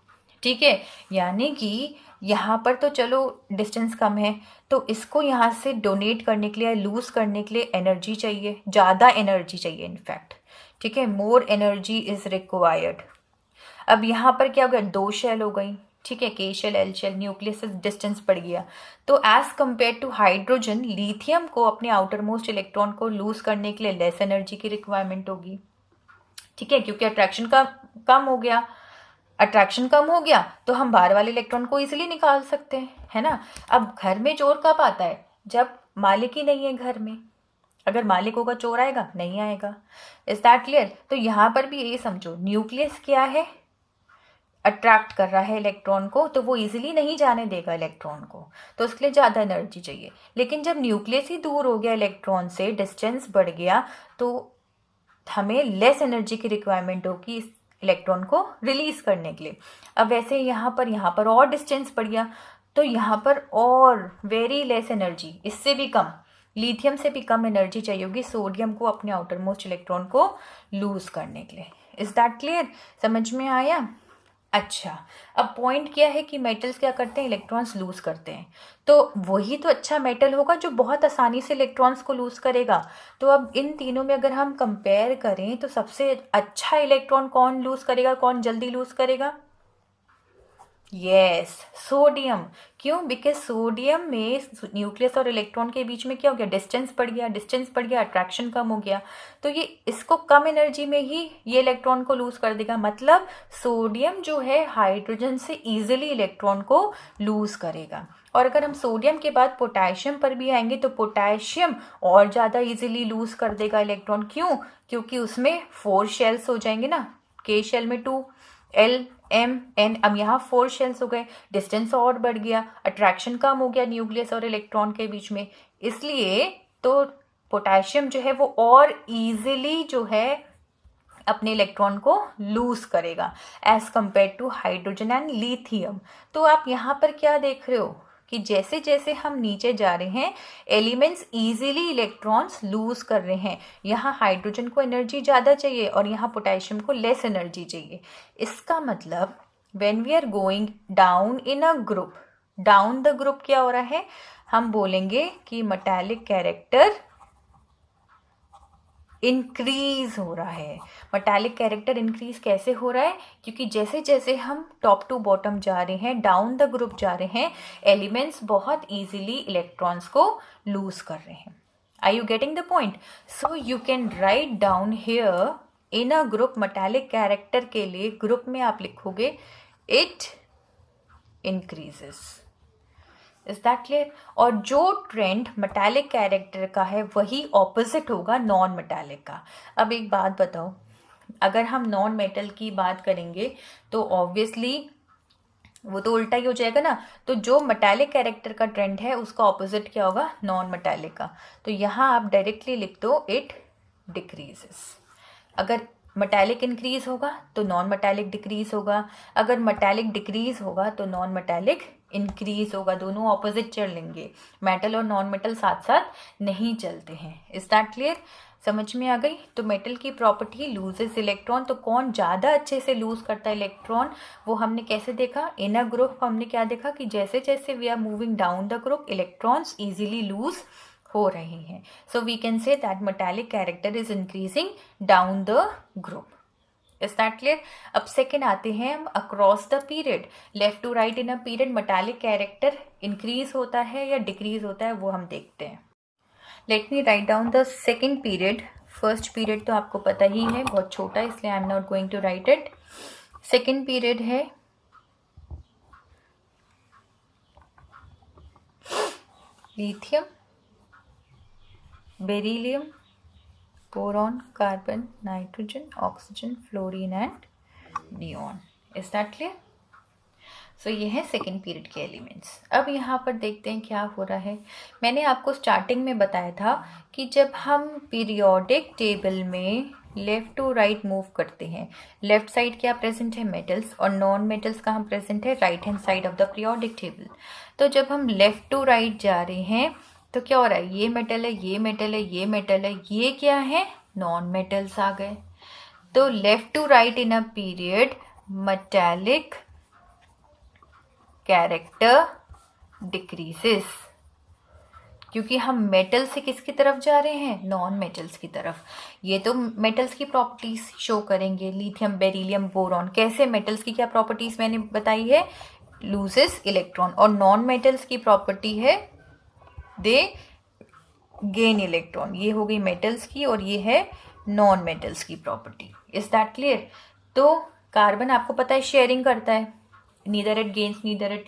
[SPEAKER 1] ठीक है, यानी कि यहाँ पर तो चलो डिस्टेंस कम है, तो इसको यहाँ से डोनेट करने के लिए, लूज करने के लिए एनर्जी चाहिए, ज़्यादा एनर्जी चाहिए इनफैक्ट। ठीक है, मोर एनर्जी इज रिक्वायर्ड। अब यहाँ पर क्या हो गया, 2 शेल हो गई। ठीक है, K shell, L shell, nucleus से डिस्टेंस बढ़ गया, तो as compare to hydrogen, lithium को अपने आउटर मोस्ट इलेक्ट्रॉन को लूज करने के लिए लेस एनर्जी की रिक्वायरमेंट होगी। ठीक है, क्योंकि अट्रैक्शन का कम हो गया, अट्रैक्शन कम हो गया तो हम बाहर वाले इलेक्ट्रॉन को इजीली निकाल सकते हैं, है ना। अब घर में चोर कब आता है, जब मालिक ही नहीं है घर में। अगर मालिक होगा चोर आएगा, नहीं आएगा। Is that clear. तो यहाँ पर भी यही समझो, न्यूक्लियस क्या है, अट्रैक्ट कर रहा है इलेक्ट्रॉन को, तो वो इजीली नहीं जाने देगा इलेक्ट्रॉन को, तो उसके लिए ज़्यादा एनर्जी चाहिए। लेकिन जब न्यूक्लियस ही दूर हो गया इलेक्ट्रॉन से, डिस्टेंस बढ़ गया, तो हमें लेस एनर्जी की रिक्वायरमेंट होगी इस इलेक्ट्रॉन को रिलीज करने के लिए। अब वैसे यहाँ पर और डिस्टेंस बढ़ गया, तो यहाँ पर और वेरी लेस एनर्जी, इससे भी कम, लिथियम से भी कम एनर्जी चाहिए होगी सोडियम को अपने आउटर मोस्ट इलेक्ट्रॉन को लूज करने के लिए। इज दैट क्लियर, समझ में आया। अच्छा, अब पॉइंट क्या है कि मेटल्स क्या करते हैं, इलेक्ट्रॉन्स लूज करते हैं, तो वही तो अच्छा मेटल होगा जो बहुत आसानी से इलेक्ट्रॉन्स को लूज करेगा। तो अब इन तीनों में अगर हम कंपेयर करें तो सबसे अच्छा इलेक्ट्रॉन कौन लूज करेगा, कौन जल्दी लूज करेगा, यस, सोडियम। क्यों, बिकॉज सोडियम में न्यूक्लियस और इलेक्ट्रॉन के बीच में क्या हो गया, डिस्टेंस बढ़ गया, अट्रैक्शन कम हो गया, तो ये इसको कम एनर्जी में ही ये इलेक्ट्रॉन को लूज कर देगा। मतलब सोडियम जो है हाइड्रोजन से इजीली इलेक्ट्रॉन को लूज करेगा। और अगर हम सोडियम के बाद पोटेशियम पर भी आएंगे तो पोटेशियम और ज़्यादा इजीली लूज कर देगा इलेक्ट्रॉन। क्यों, क्योंकि उसमें 4 शेल्स हो जाएंगे ना, के शेल में 2, एल, एम, एन, अब यहाँ 4 शेल्स हो गए, डिस्टेंस और बढ़ गया, अट्रैक्शन कम हो गया न्यूक्लियस और इलेक्ट्रॉन के बीच में, इसलिए तो पोटेशियम जो है वो और इजीली जो है अपने इलेक्ट्रॉन को लूज करेगा as compare to hydrogen and lithium. तो आप यहाँ पर क्या देख रहे हो कि जैसे जैसे हम नीचे जा रहे हैं एलिमेंट्स इजीली इलेक्ट्रॉन्स लूज कर रहे हैं। यहाँ हाइड्रोजन को एनर्जी ज़्यादा चाहिए और यहाँ पोटेशियम को लेस एनर्जी चाहिए। इसका मतलब when we are going down in a group, down the group क्या हो रहा है, हम बोलेंगे कि मेटालिक कैरेक्टर इंक्रीज हो रहा है। मेटालिक कैरेक्टर इंक्रीज कैसे हो रहा है, क्योंकि जैसे जैसे हम टॉप टू बॉटम जा रहे हैं, डाउन द ग्रुप जा रहे हैं, एलिमेंट्स बहुत इजीली इलेक्ट्रॉन्स को लूज कर रहे हैं। Are you getting the point? So you can write down here in a group metallic character के लिए ग्रुप में आप लिखोगे it increases. Is that clear? और जो ट्रेंड मेटालिक कैरेक्टर का है वही ऑपोजिट होगा नॉन मेटालिक का। अब एक बात बताओ, अगर हम नॉन मेटल की बात करेंगे तो ऑब्वियसली वो तो उल्टा ही हो जाएगा ना। तो जो मेटालिक कैरेक्टर का ट्रेंड है उसका ऑपोजिट क्या होगा, नॉन मेटालिक का। तो यहाँ आप डायरेक्टली लिख दो इट डिक्रीजेस। अगर मेटालिक इंक्रीज होगा तो नॉन मेटालिक डिक्रीज होगा, अगर मेटालिक डिक्रीज होगा तो नॉन मेटालिक इंक्रीज होगा। दोनों ऑपोजिट चल लेंगे, मेटल और नॉन मेटल साथ साथ नहीं चलते हैं। Is that clear? समझ में आ गई? तो मेटल की प्रॉपर्टी लूजेस इलेक्ट्रॉन। तो कौन ज़्यादा अच्छे से लूज करता है इलेक्ट्रॉन, वो हमने कैसे देखा, इन अ ग्रुप हमने क्या देखा कि जैसे जैसे we are moving down the group electrons easily lose हो रहे हैं। So we can say that metallic character is increasing down the group. Is that clear? अब सेकेंड आते हैं हम across the period. Left to right in a period metallic character increase होता है या डिक्रीज होता है, वो हम देखते हैं। Let me write down the second period. First period तो आपको पता ही है, बहुत छोटा, इसलिए I am not going to write it. Second period है lithium, beryllium, boron, carbon, nitrogen, oxygen, fluorine and neon. Is that clear? So ये है सेकेंड पीरियड के एलिमेंट्स। अब यहाँ पर देखते हैं क्या हो रहा है। मैंने आपको स्टार्टिंग में बताया था कि जब हम पीरियोडिक टेबल में लेफ़्ट टू राइट मूव करते हैं, लेफ्ट साइड क्या प्रेजेंट है, मेटल्स, और नॉन मेटल्स कहाँ प्रेजेंट है, right hand side of the periodic table. तो जब हम लेफ़्ट टू राइट जा रहे हैं तो क्या हो रहा है, ये मेटल है, ये मेटल है, ये मेटल है, ये क्या है, नॉन मेटल्स आ गए। तो left to right in a period metallic character decreases, क्योंकि हम मेटल से किसकी तरफ जा रहे हैं, नॉन मेटल्स की तरफ। ये तो मेटल्स की प्रॉपर्टीज शो करेंगे, लिथियम, बेरिलियम, बोरॉन। कैसे, मेटल्स की क्या प्रॉपर्टीज मैंने बताई है, लूजेस इलेक्ट्रॉन, और नॉन मेटल्स की प्रॉपर्टी है दे गेन इलेक्ट्रॉन। ये हो गई मेटल्स की और ये है नॉन मेटल्स की प्रॉपर्टी। Is that clear? तो कार्बन आपको पता है शेयरिंग करता है, neither it gains neither it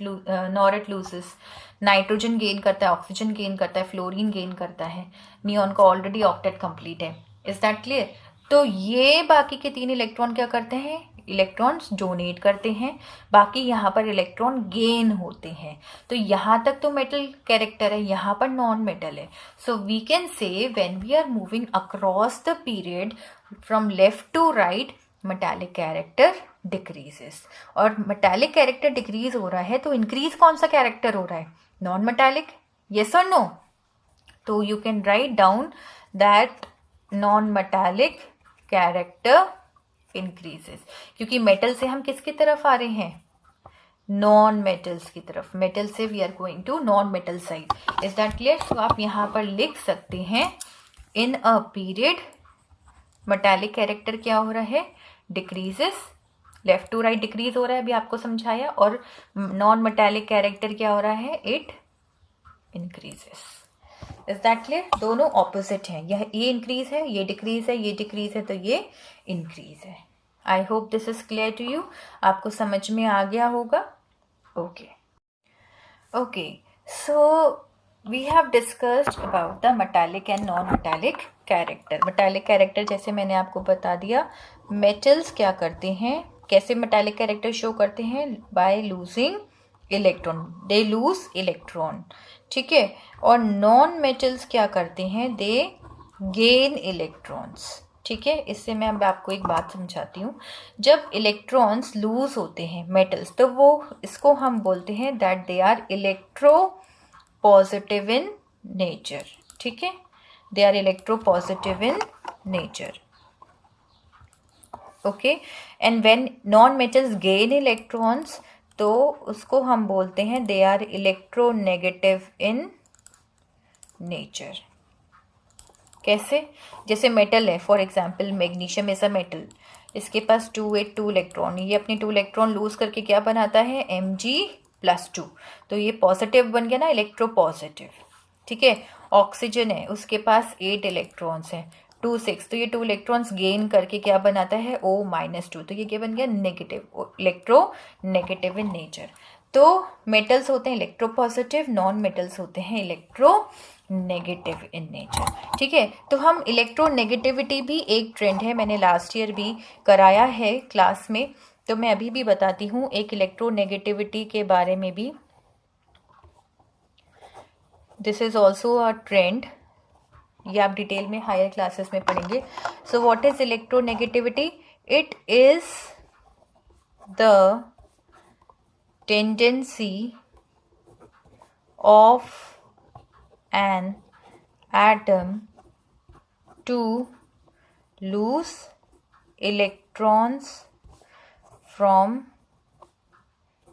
[SPEAKER 1] nor it loses. Nitrogen gain करता है, ऑक्सीजन गेन करता है, फ्लोरीन गेन करता है, नियॉन का ऑलरेडी ऑक्टेट कंप्लीट है। Is that clear? तो ये बाकी के 3 इलेक्ट्रॉन क्या करते हैं, इलेक्ट्रॉन्स डोनेट करते हैं, बाकी यहाँ पर इलेक्ट्रॉन गेन होते हैं। तो यहाँ तक तो मेटल कैरेक्टर है, यहाँ पर नॉन मेटल है। So we can say when we are moving across the period from left to right metallic character decreases. और मेटालिक कैरेक्टर डिक्रीज हो रहा है तो इंक्रीज कौन सा कैरेक्टर हो रहा है, नॉन मेटालिक। येस और नो? तो you can write down that non metallic character increases, क्योंकि मेटल से हम किसकी तरफ आ रहे हैं, नॉन मेटल्स की तरफ। मेटल से we are going to non metal side. Is that clear? तो आप यहाँ पर लिख सकते हैं in a period metallic character क्या हो रहा है, decreases. Left to right decrease हो रहा है, अभी आपको समझाया। और नॉन मेटालिक कैरेक्टर क्या हो रहा है, it increases. Is that clear? दोनों ऑपोजिट हैं, ये इंक्रीज है, ये डिक्रीज है, ये डिक्रीज है, तो ये इंक्रीज है। I hope this is clear to you. आपको समझ में आ गया होगा। Okay okay, so we have discussed about the metallic and non metallic character. Metallic character जैसे मैंने आपको बता दिया, मेटल्स क्या करते हैं, कैसे मेटालिक कैरेक्टर शो करते हैं, by losing electron, they lose electron, ठीक है। और नॉन मेटल्स क्या करते हैं, दे गेन इलेक्ट्रॉन्स, ठीक है, इससे मैं अब आपको एक बात समझाती हूँ। जब इलेक्ट्रॉन्स लूज होते हैं मेटल्स, तो वो इसको हम बोलते हैं that they are electro positive in nature. ठीक है, they are electro positive in nature. Okay, and when non metals gain electrons, तो उसको हम बोलते हैं they are electronegative in nature. कैसे? जैसे मेटल है, for example magnesium is a metal, इसके पास 2 इलेक्ट्रॉन, ये अपने 2 इलेक्ट्रॉन लूज करके क्या बनाता है, Mg+2, तो ये पॉजिटिव बन गया ना, इलेक्ट्रो पॉजिटिव। ठीक है, ऑक्सीजन है, उसके पास 8 इलेक्ट्रॉन्स हैं, 2 6, तो ये 2 इलेक्ट्रॉन्स गेन करके क्या बनाता है, O-2, तो ये क्या बन गया, नेगेटिव, इलेक्ट्रो नेगेटिव इन नेचर। तो मेटल्स होते हैं इलेक्ट्रो पॉजिटिव, नॉन मेटल्स होते हैं इलेक्ट्रो नेगेटिव इन नेचर। ठीक है, तो हम इलेक्ट्रोनेगेटिविटी भी एक ट्रेंड है, मैंने लास्ट ईयर भी कराया है क्लास में, तो मैं अभी भी बताती हूँ एक इलेक्ट्रोनेगेटिविटी के बारे में भी। This is also a trend, ये आप डिटेल में हायर क्लासेस में पढ़ेंगे। So what is electronegativity? It is the tendency of an atom to lose electrons from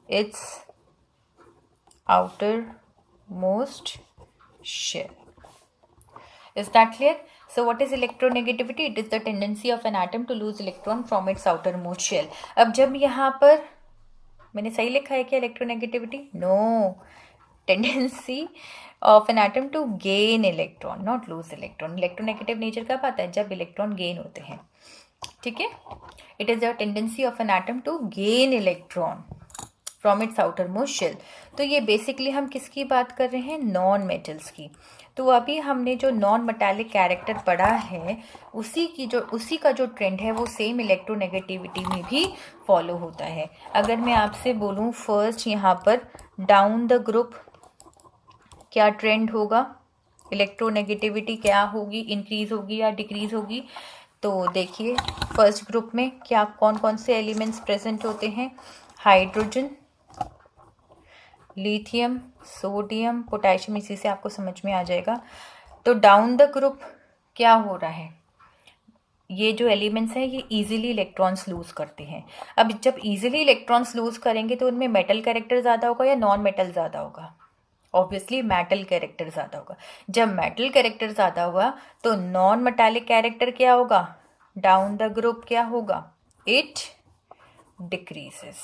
[SPEAKER 1] its outermost shell. Is that clear? So what is electronegativity? It is the tendency of an atom to lose electron from its outermost shell. अब जब यहाँ पर मैंने सही लिखा है क्या electronegativity? No, tendency of an atom to gain electron, not lose electron. Electronegative nature कब आता है? जब इलेक्ट्रॉन गेन होते हैं। ठीक है, it is the tendency of an atom to gain electron from its outer most shell. तो ये बेसिकली हम किसकी बात कर रहे हैं? नॉन मेटल्स की। तो अभी हमने जो नॉन मेटालिक कैरेक्टर पढ़ा है, उसी का जो ट्रेंड है वो सेम इलेक्ट्रोनेगेटिविटी में भी फॉलो होता है। अगर मैं आपसे बोलूँ फर्स्ट यहाँ पर डाउन द ग्रुप क्या ट्रेंड होगा, इलेक्ट्रोनेगेटिविटी क्या होगी, इंक्रीज होगी या डिक्रीज होगी? तो देखिए फर्स्ट ग्रुप में क्या कौन कौन से एलिमेंट्स प्रेजेंट होते हैं? हाइड्रोजन, लिथियम, सोडियम, पोटेशियम, इसी से आपको समझ में आ जाएगा। तो डाउन द ग्रुप क्या हो रहा है? ये जो एलिमेंट्स हैं ये इजीली इलेक्ट्रॉन्स लूज करते हैं। अब जब इजीली इलेक्ट्रॉन्स लूज करेंगे तो उनमें मेटल कैरेक्टर ज़्यादा होगा या नॉन मेटल ज़्यादा होगा? ऑब्वियसली मेटल कैरेक्टर ज़्यादा होगा। जब मेटल कैरेक्टर ज़्यादा होगा तो नॉन मेटालिक कैरेक्टर क्या होगा? डाउन द ग्रुप क्या होगा? It decreases.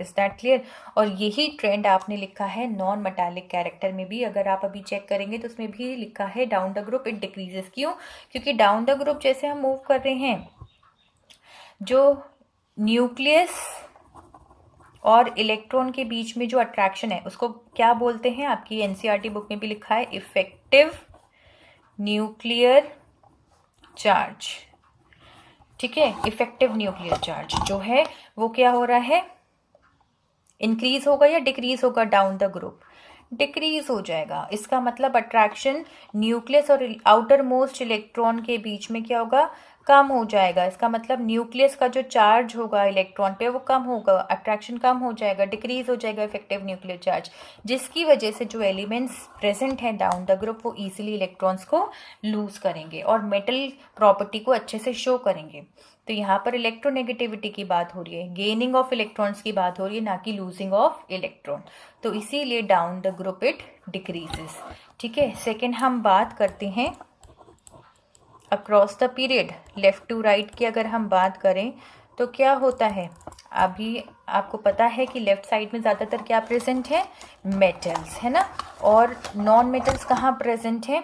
[SPEAKER 1] Is that clear? और यही ट्रेंड आपने लिखा है नॉन मेटालिक कैरेक्टर में भी। अगर आप अभी चेक करेंगे तो उसमें भी लिखा है down the group it decreases. क्यों? क्योंकि डाउन द ग्रुप जैसे हम मूव कर रहे हैं, जो न्यूक्लियस और इलेक्ट्रॉन के बीच में जो अट्रैक्शन है उसको क्या बोलते हैं? आपकी एनसीईआरटी बुक में भी लिखा है इफेक्टिव न्यूक्लियर चार्ज। ठीक है, इफेक्टिव न्यूक्लियर चार्ज जो है वो क्या हो रहा है? इंक्रीज होगा या डिक्रीज होगा? डाउन द ग्रुप डिक्रीज हो जाएगा। इसका मतलब अट्रैक्शन न्यूक्लियस और आउटर मोस्ट इलेक्ट्रॉन के बीच में क्या होगा? कम हो जाएगा। इसका मतलब न्यूक्लियस का जो चार्ज होगा इलेक्ट्रॉन पे वो कम होगा, अट्रैक्शन कम हो जाएगा, डिक्रीज हो जाएगा इफेक्टिव न्यूक्लियर चार्ज, जिसकी वजह से जो एलिमेंट्स प्रेजेंट हैं डाउन द ग्रुप वो इजीली इलेक्ट्रॉन्स को लूज करेंगे और मेटल प्रॉपर्टी को अच्छे से शो करेंगे। तो यहाँ पर इलेक्ट्रोनेगेटिविटी की बात हो रही है, गेनिंग ऑफ इलेक्ट्रॉन्स की बात हो रही है, ना कि लूजिंग ऑफ इलेक्ट्रॉन। तो इसीलिए down the group it decreases. ठीक है, सेकेंड हम बात करते हैं across the period, left to right की अगर हम बात करें तो क्या होता है? अभी आपको पता है कि लेफ्ट साइड में ज़्यादातर क्या प्रेजेंट है? मेटल्स, है ना। और नॉन मेटल्स कहाँ प्रेजेंट है?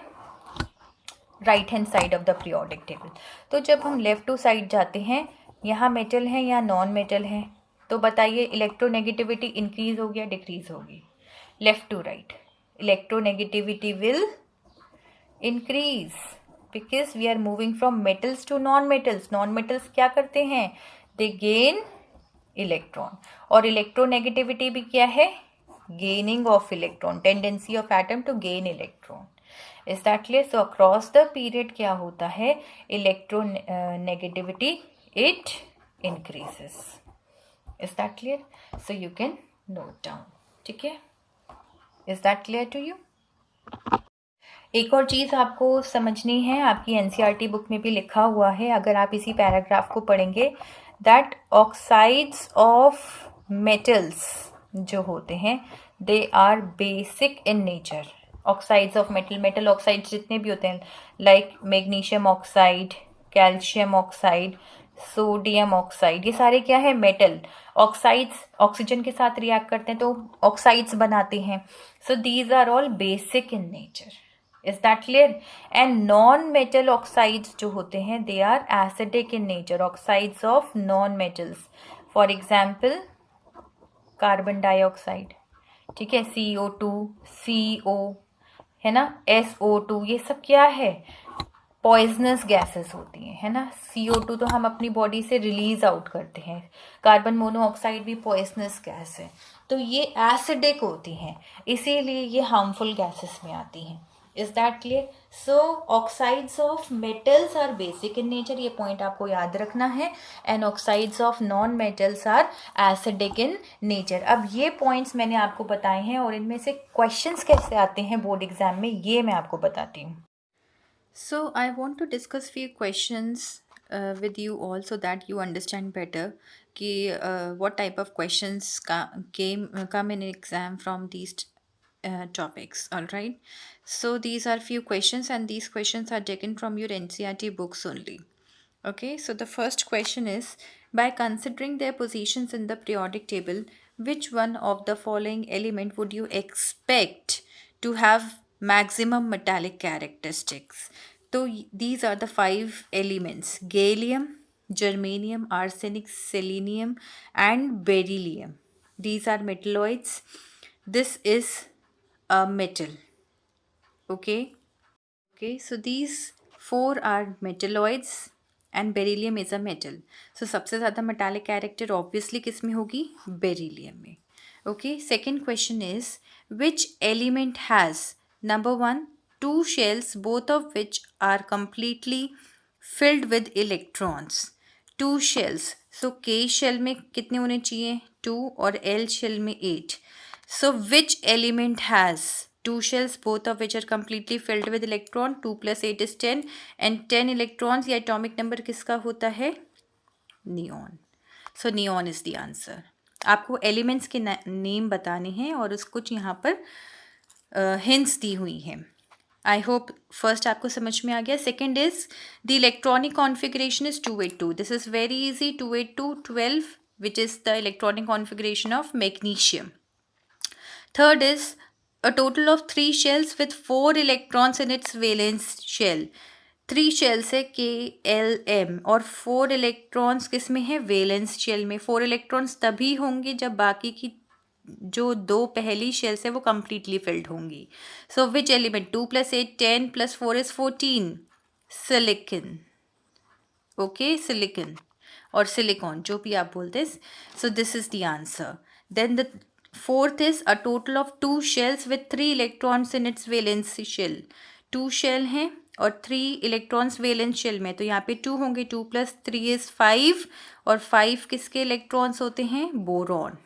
[SPEAKER 1] Right hand side of the periodic table. तो जब हम लेफ्ट टू साइड जाते हैं, यहाँ मेटल है या नॉन मेटल है? तो बताइए इलेक्ट्रोनेगेटिविटी इंक्रीज होगी या डिक्रीज होगी? Left to right electronegativity will increase because we are moving from metals to non-metals. Non-metals क्या करते हैं? They gain electron. और electronegativity भी क्या है? Gaining of electron. Tendency of atom to gain electron. Is that clear? So across the period क्या होता है, electronegativity it increases. Is that clear? So you can note down. ठीक है, is that clear to you? एक और चीज़ आपको समझनी है, आपकी एनसीईआरटी बुक में भी लिखा हुआ है, अगर आप इसी पैराग्राफ को पढ़ेंगे, दैट ऑक्साइड्स ऑफ मेटल्स जो होते हैं they are basic in nature. Oxides of metal oxides जितने भी होते हैं, like magnesium oxide, calcium oxide, sodium oxide, ये सारे क्या है, मेटल. ऑक्साइड्स ऑक्सीजन के साथ रिएक्ट करते हैं तो ऑक्साइड्स बनाते हैं. So these are all basic in nature. Is that clear? And non metal oxides जो होते हैं they are acidic in nature. Oxides of non metals, for example carbon dioxide, ठीक है, CO2, CO है ना, SO2, ये सब क्या है, पॉइजनस गैसेस होती हैं, है ना. CO2 तो हम अपनी बॉडी से रिलीज आउट करते हैं. कार्बन मोनोऑक्साइड भी पॉइजनस गैस है. तो ये एसिडिक होती हैं, इसीलिए ये हार्मफुल गैसेस में आती हैं. Is that clear? So oxides of metals are basic in nature, ये पॉइंट आपको याद रखना है. And oxides of non metals are acidic in nature. अब ये पॉइंट्स मैंने आपको बताए हैं और इनमें से क्वेश्चंस कैसे आते हैं बोर्ड एग्जाम में, ये मैं आपको बताती हूँ. So I want to discuss few questions with you all so that you understand better कि what type of questions come in exam from these topics. All right. So these are few questions and these questions are taken from your NCERT books only. Okay. So the first question is, by considering their positions in the periodic table, which one of the following element would you expect to have maximum metallic characteristics? So these are the 5 elements: gallium, germanium, arsenic, selenium and beryllium. These are metalloids. This is a metal. Okay, so these 4 are metalloids and beryllium is a metal. So सबसे ज़्यादा metallic character obviously किस में होगी, beryllium में. Okay, second question is, which element has number 1 2 shells, both of which are completely filled with electrons? 2 shells, so K shell में कितने होने चाहिए, 2, और L shell में 8. So which element has 2 shells, both of which are completely filled with electron? 2 + 8 is 10 and 10 electrons, ये atomic number किसका होता है, neon. So neon is the answer. आपको एलिमेंट्स के नेम बताने हैं और उस कुछ यहाँ पर हिंट्स दी हुई हैं. आई होप फर्स्ट आपको समझ में आ गया. Second is the electronic configuration is 282. This is very easy. 282 12 which is the electronic configuration of magnesium. Third is a total of 3 shells with 4 electrons in its valence shell. 3 shells है KLM और 4 electrons किस में है, valence shell में. 4 electrons तभी होंगे जब बाकी की जो 2 पहली शेल्स है वो कंप्लीटली फिल्ड होंगी. So which element, 2 + 8 10 + 4 is 14. Silicon. Okay, silicon और सिलिकॉन जो भी आप बोलते हैं. So this is the answer. Then the fourth is a total of 2 shells with 3 electrons in its valence shell. 2 shell हैं और 3 इलेक्ट्रॉन्स वैलेंस शेल में, तो यहाँ पे 2 होंगे. 2 + 3 is 5 और 5 किसके इलेक्ट्रॉन्स होते हैं, boron.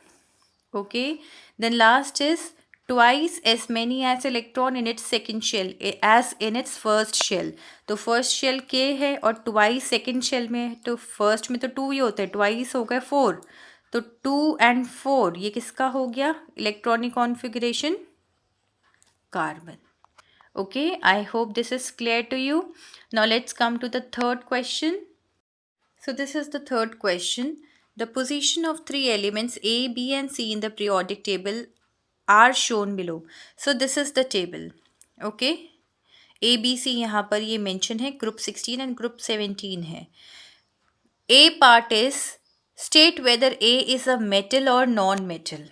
[SPEAKER 1] Okay, then last is twice as many as electron in its second shell as in its first shell. तो first shell K है और twice second shell में, तो first में तो 2 ही होते हैं, twice हो गए 4, तो 2 and 4 ये किसका हो गया, electronic configuration carbon. Okay, I hope this is clear to you. Now let's come to the third question. So this is the third question. The position of 3 elements A, B and C in the periodic table are shown below. So this is the table. Okay. A, B, C यहाँ पर ये mention है. Group 16 and Group 17 है. A part is state whether A is a metal or non-metal.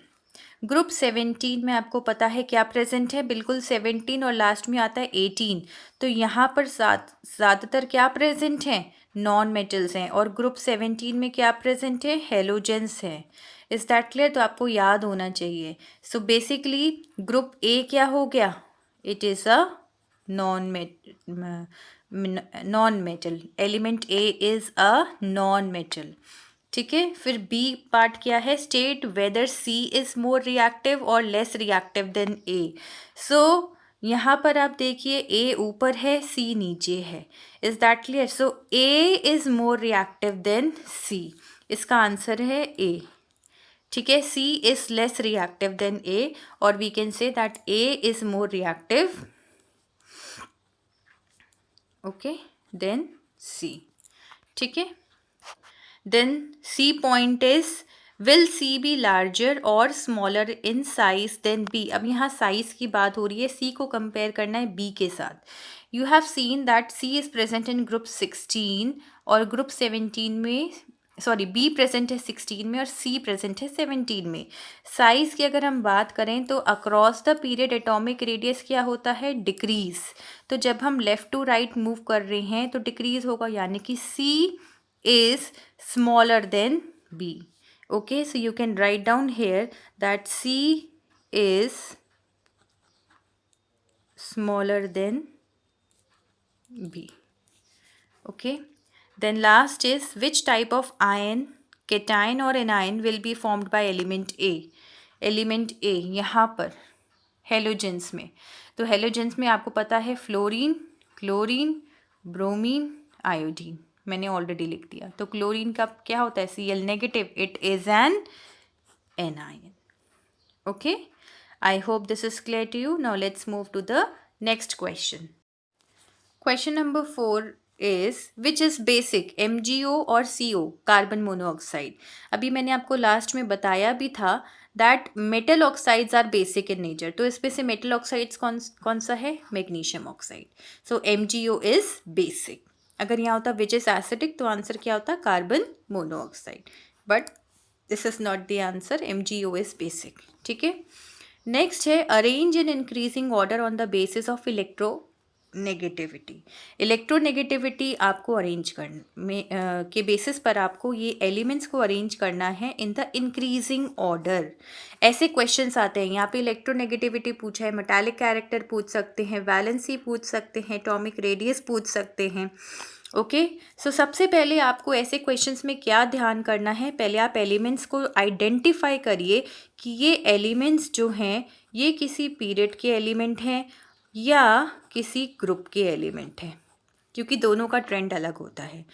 [SPEAKER 1] Group 17 में आपको पता है क्या प्रेजेंट है, बिल्कुल 17 और लास्ट में आता है 18. तो यहाँ पर ज़्यादातर क्या प्रेजेंट है, नॉन मेटल्स हैं. और ग्रुप 17 में क्या प्रेजेंट है, हेलोजेंस हैं. Is that clear? तो आपको याद होना चाहिए. सो बेसिकली ग्रुप ए क्या हो गया, it is a non metal, element A is a non metal. ठीक है, फिर बी पार्ट क्या है, state whether C is more reactive और लेस रिएक्टिव देन ए। सो यहाँ पर आप देखिए ए ऊपर है, सी नीचे है। Is that clear? So A is more reactive than C, इसका आंसर है ए। ठीक है, C is less reactive than A, और we can say that A is more reactive, okay, then C. ठीक है, then C point is will C be larger और smaller in size than B. अब यहाँ size की बात हो रही है, सी को कंपेयर करना है बी के साथ। You have seen that C is present in group 16 और ग्रुप 17 में, सॉरी बी प्रेजेंट है 16 में और सी प्रेजेंट है 17 में। साइज़ की अगर हम बात करें तो across the period atomic radius क्या होता है, डिक्रीज। तो जब हम लेफ़्ट टू राइट मूव कर रहे हैं तो डिक्रीज होगा, यानी कि C is smaller than B. Okay, so you can write down here that C is smaller than B. Okay, then last is which type of ion, cation or anion will be formed by element A? Element A यहाँ पर halogens में, तो halogens में आपको पता है fluorine, chlorine, bromine, iodine, मैंने already लिख दिया। तो क्लोरीन का क्या होता है, Cl negative, it is an anion. Okay, I hope this is clear to you. Now let's move to the next question. Question number 4 is which is basic, MgO और CO, carbon monoxide. अभी मैंने आपको last में बताया भी था that metal oxides are basic in nature. तो इसमें से मेटल ऑक्साइड्स कौन सा है, magnesium oxide. So MgO is basic. अगर यहाँ होता विच इज एसिडिक तो आंसर क्या होता, carbon monoxide, but this is not the answer, MgO is basic. ठीक है, नेक्स्ट है arrange in increasing order on the basis of electronegativity. Electronegativity आपको अरेंज के बेसिस पर आपको ये एलिमेंट्स को अरेंज करना है इन द इंक्रीजिंग ऑर्डर। ऐसे क्वेश्चंस आते हैं, यहाँ पे इलेक्ट्रोनेगेटिविटी पूछा है, मेटालिक कैरेक्टर पूछ सकते हैं, वैलेंसी पूछ सकते हैं, एटॉमिक रेडियस पूछ सकते हैं। ओके, सो सबसे पहले आपको ऐसे क्वेश्चंस में क्या ध्यान करना है, पहले आप एलिमेंट्स को आइडेंटिफाई करिए कि ये एलिमेंट्स जो हैं ये किसी पीरियड के एलिमेंट हैं या किसी ग्रुप के एलिमेंट हैं, क्योंकि दोनों का ट्रेंड अलग होता है।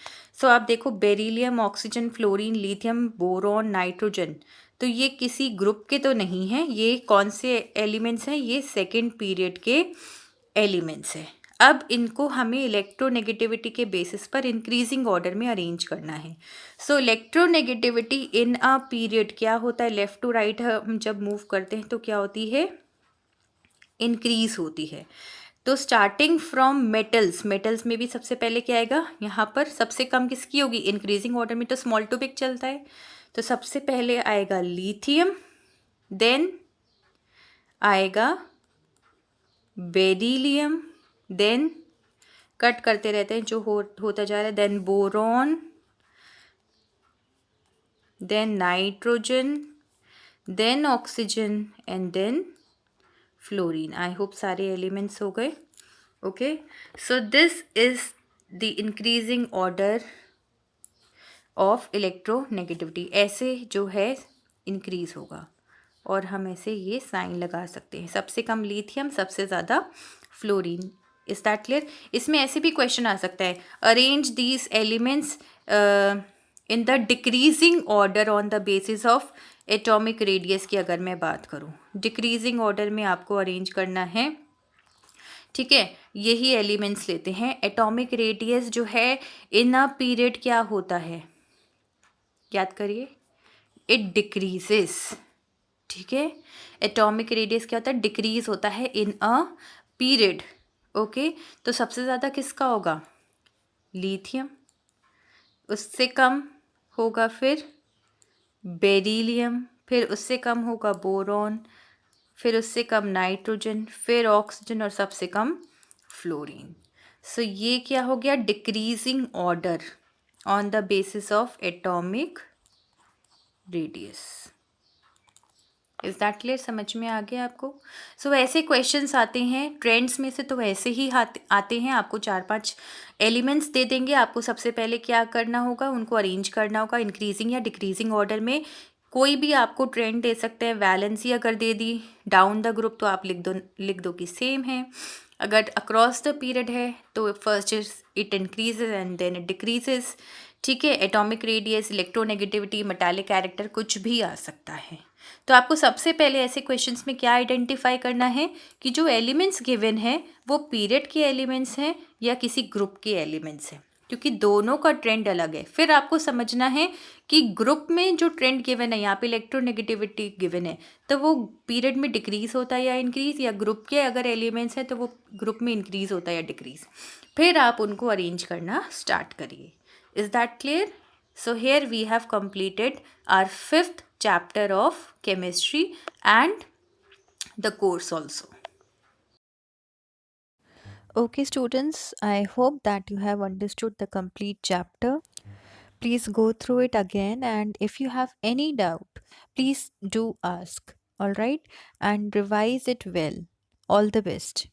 [SPEAKER 1] सो आप देखो beryllium, oxygen, fluorine, lithium, boron, nitrogen, तो ये किसी ग्रुप के तो नहीं हैं। ये कौन से एलिमेंट्स हैं, ये सेकेंड पीरियड के एलिमेंट्स हैं। अब इनको हमें इलेक्ट्रोनेगेटिविटी के बेसिस पर इंक्रीजिंग ऑर्डर में अरेंज करना है। सो इलेक्ट्रोनेगेटिविटी इन अ पीरियड क्या होता है, लेफ़्ट टू राइट हम जब मूव करते हैं तो क्या होती है, इंक्रीज होती है। तो स्टार्टिंग फ्रॉम मेटल्स, मेटल्स में भी सबसे पहले क्या आएगा, यहाँ पर सबसे कम किसकी होगी, इंक्रीजिंग ऑर्डर में तो स्मॉल टू बिग चलता है। तो सबसे पहले आएगा लिथियम, देन आएगा बेरिलियम, देन कट करते रहते हैं जो होता जा रहा है, then boron, then nitrogen, then oxygen and then fluorine. I hope सारे एलिमेंट्स हो गए। Okay, so this is the increasing order of electronegativity. ऐसे जो है इंक्रीज होगा और हम ऐसे ये साइन लगा सकते हैं, सबसे कम लिथियम, सबसे ज़्यादा फ्लोरीन। Is that clear? इसमें ऐसे भी क्वेश्चन आ सकता है, arrange these elements in the decreasing order on the basis of atomic radius की अगर मैं बात करूँ, डिक्रीजिंग ऑर्डर में आपको अरेंज करना है। ठीक है, यही एलिमेंट्स लेते हैं। एटॉमिक रेडियस जो है इन अ पीरियड क्या होता है, याद करिए, इट डिक्रीजेस। ठीक है, एटॉमिक रेडियस क्या होता है, डिक्रीज होता है इन अ पीरियड। ओके, तो सबसे ज़्यादा किसका होगा, लिथियम, उससे कम होगा फिर बेरिलियम, फिर उससे कम होगा बोरॉन, फिर उससे कम नाइट्रोजन, फिर ऑक्सीजन और सबसे कम फ्लोरीन। सो ये क्या हो गया, decreasing order on the basis of atomic radius. Is that clear? समझ में आ गया आपको? सो ऐसे क्वेश्चंस आते हैं ट्रेंड्स में से, तो वैसे ही आते हैं। आपको 4-5 एलिमेंट्स दे देंगे, आपको सबसे पहले क्या करना होगा, उनको अरेंज करना होगा इंक्रीजिंग या डिक्रीजिंग ऑर्डर में। कोई भी आपको ट्रेंड दे सकते हैं। वैलेंसी अगर दे दी डाउन द ग्रुप तो आप लिख दो कि सेम है। अगर अक्रॉस द पीरियड है तो first it increases and then it decreases. ठीक है, atomic radius, electronegativity, metallic character, कुछ भी आ सकता है। तो आपको सबसे पहले ऐसे क्वेश्चंस में क्या आइडेंटिफाई करना है कि जो एलिमेंट्स गिवन है वो पीरियड के एलिमेंट्स हैं या किसी ग्रुप के एलिमेंट्स हैं, क्योंकि दोनों का ट्रेंड अलग है। फिर आपको समझना है कि ग्रुप में जो ट्रेंड गिवन है, यहाँ पे इलेक्ट्रोनेगेटिविटी गिवन है, तो वो पीरियड में डिक्रीज होता है या इंक्रीज, या ग्रुप के अगर एलिमेंट्स हैं तो वो ग्रुप में इंक्रीज होता है या डिक्रीज। फिर आप उनको अरेंज करना स्टार्ट करिए। Is that clear? So here we have completed our 5th chapter of chemistry and the course also. Okay students, I hope that you have understood the complete chapter. Please go through it again, and if you have any doubt, please do ask. All right, and revise it well. All the best.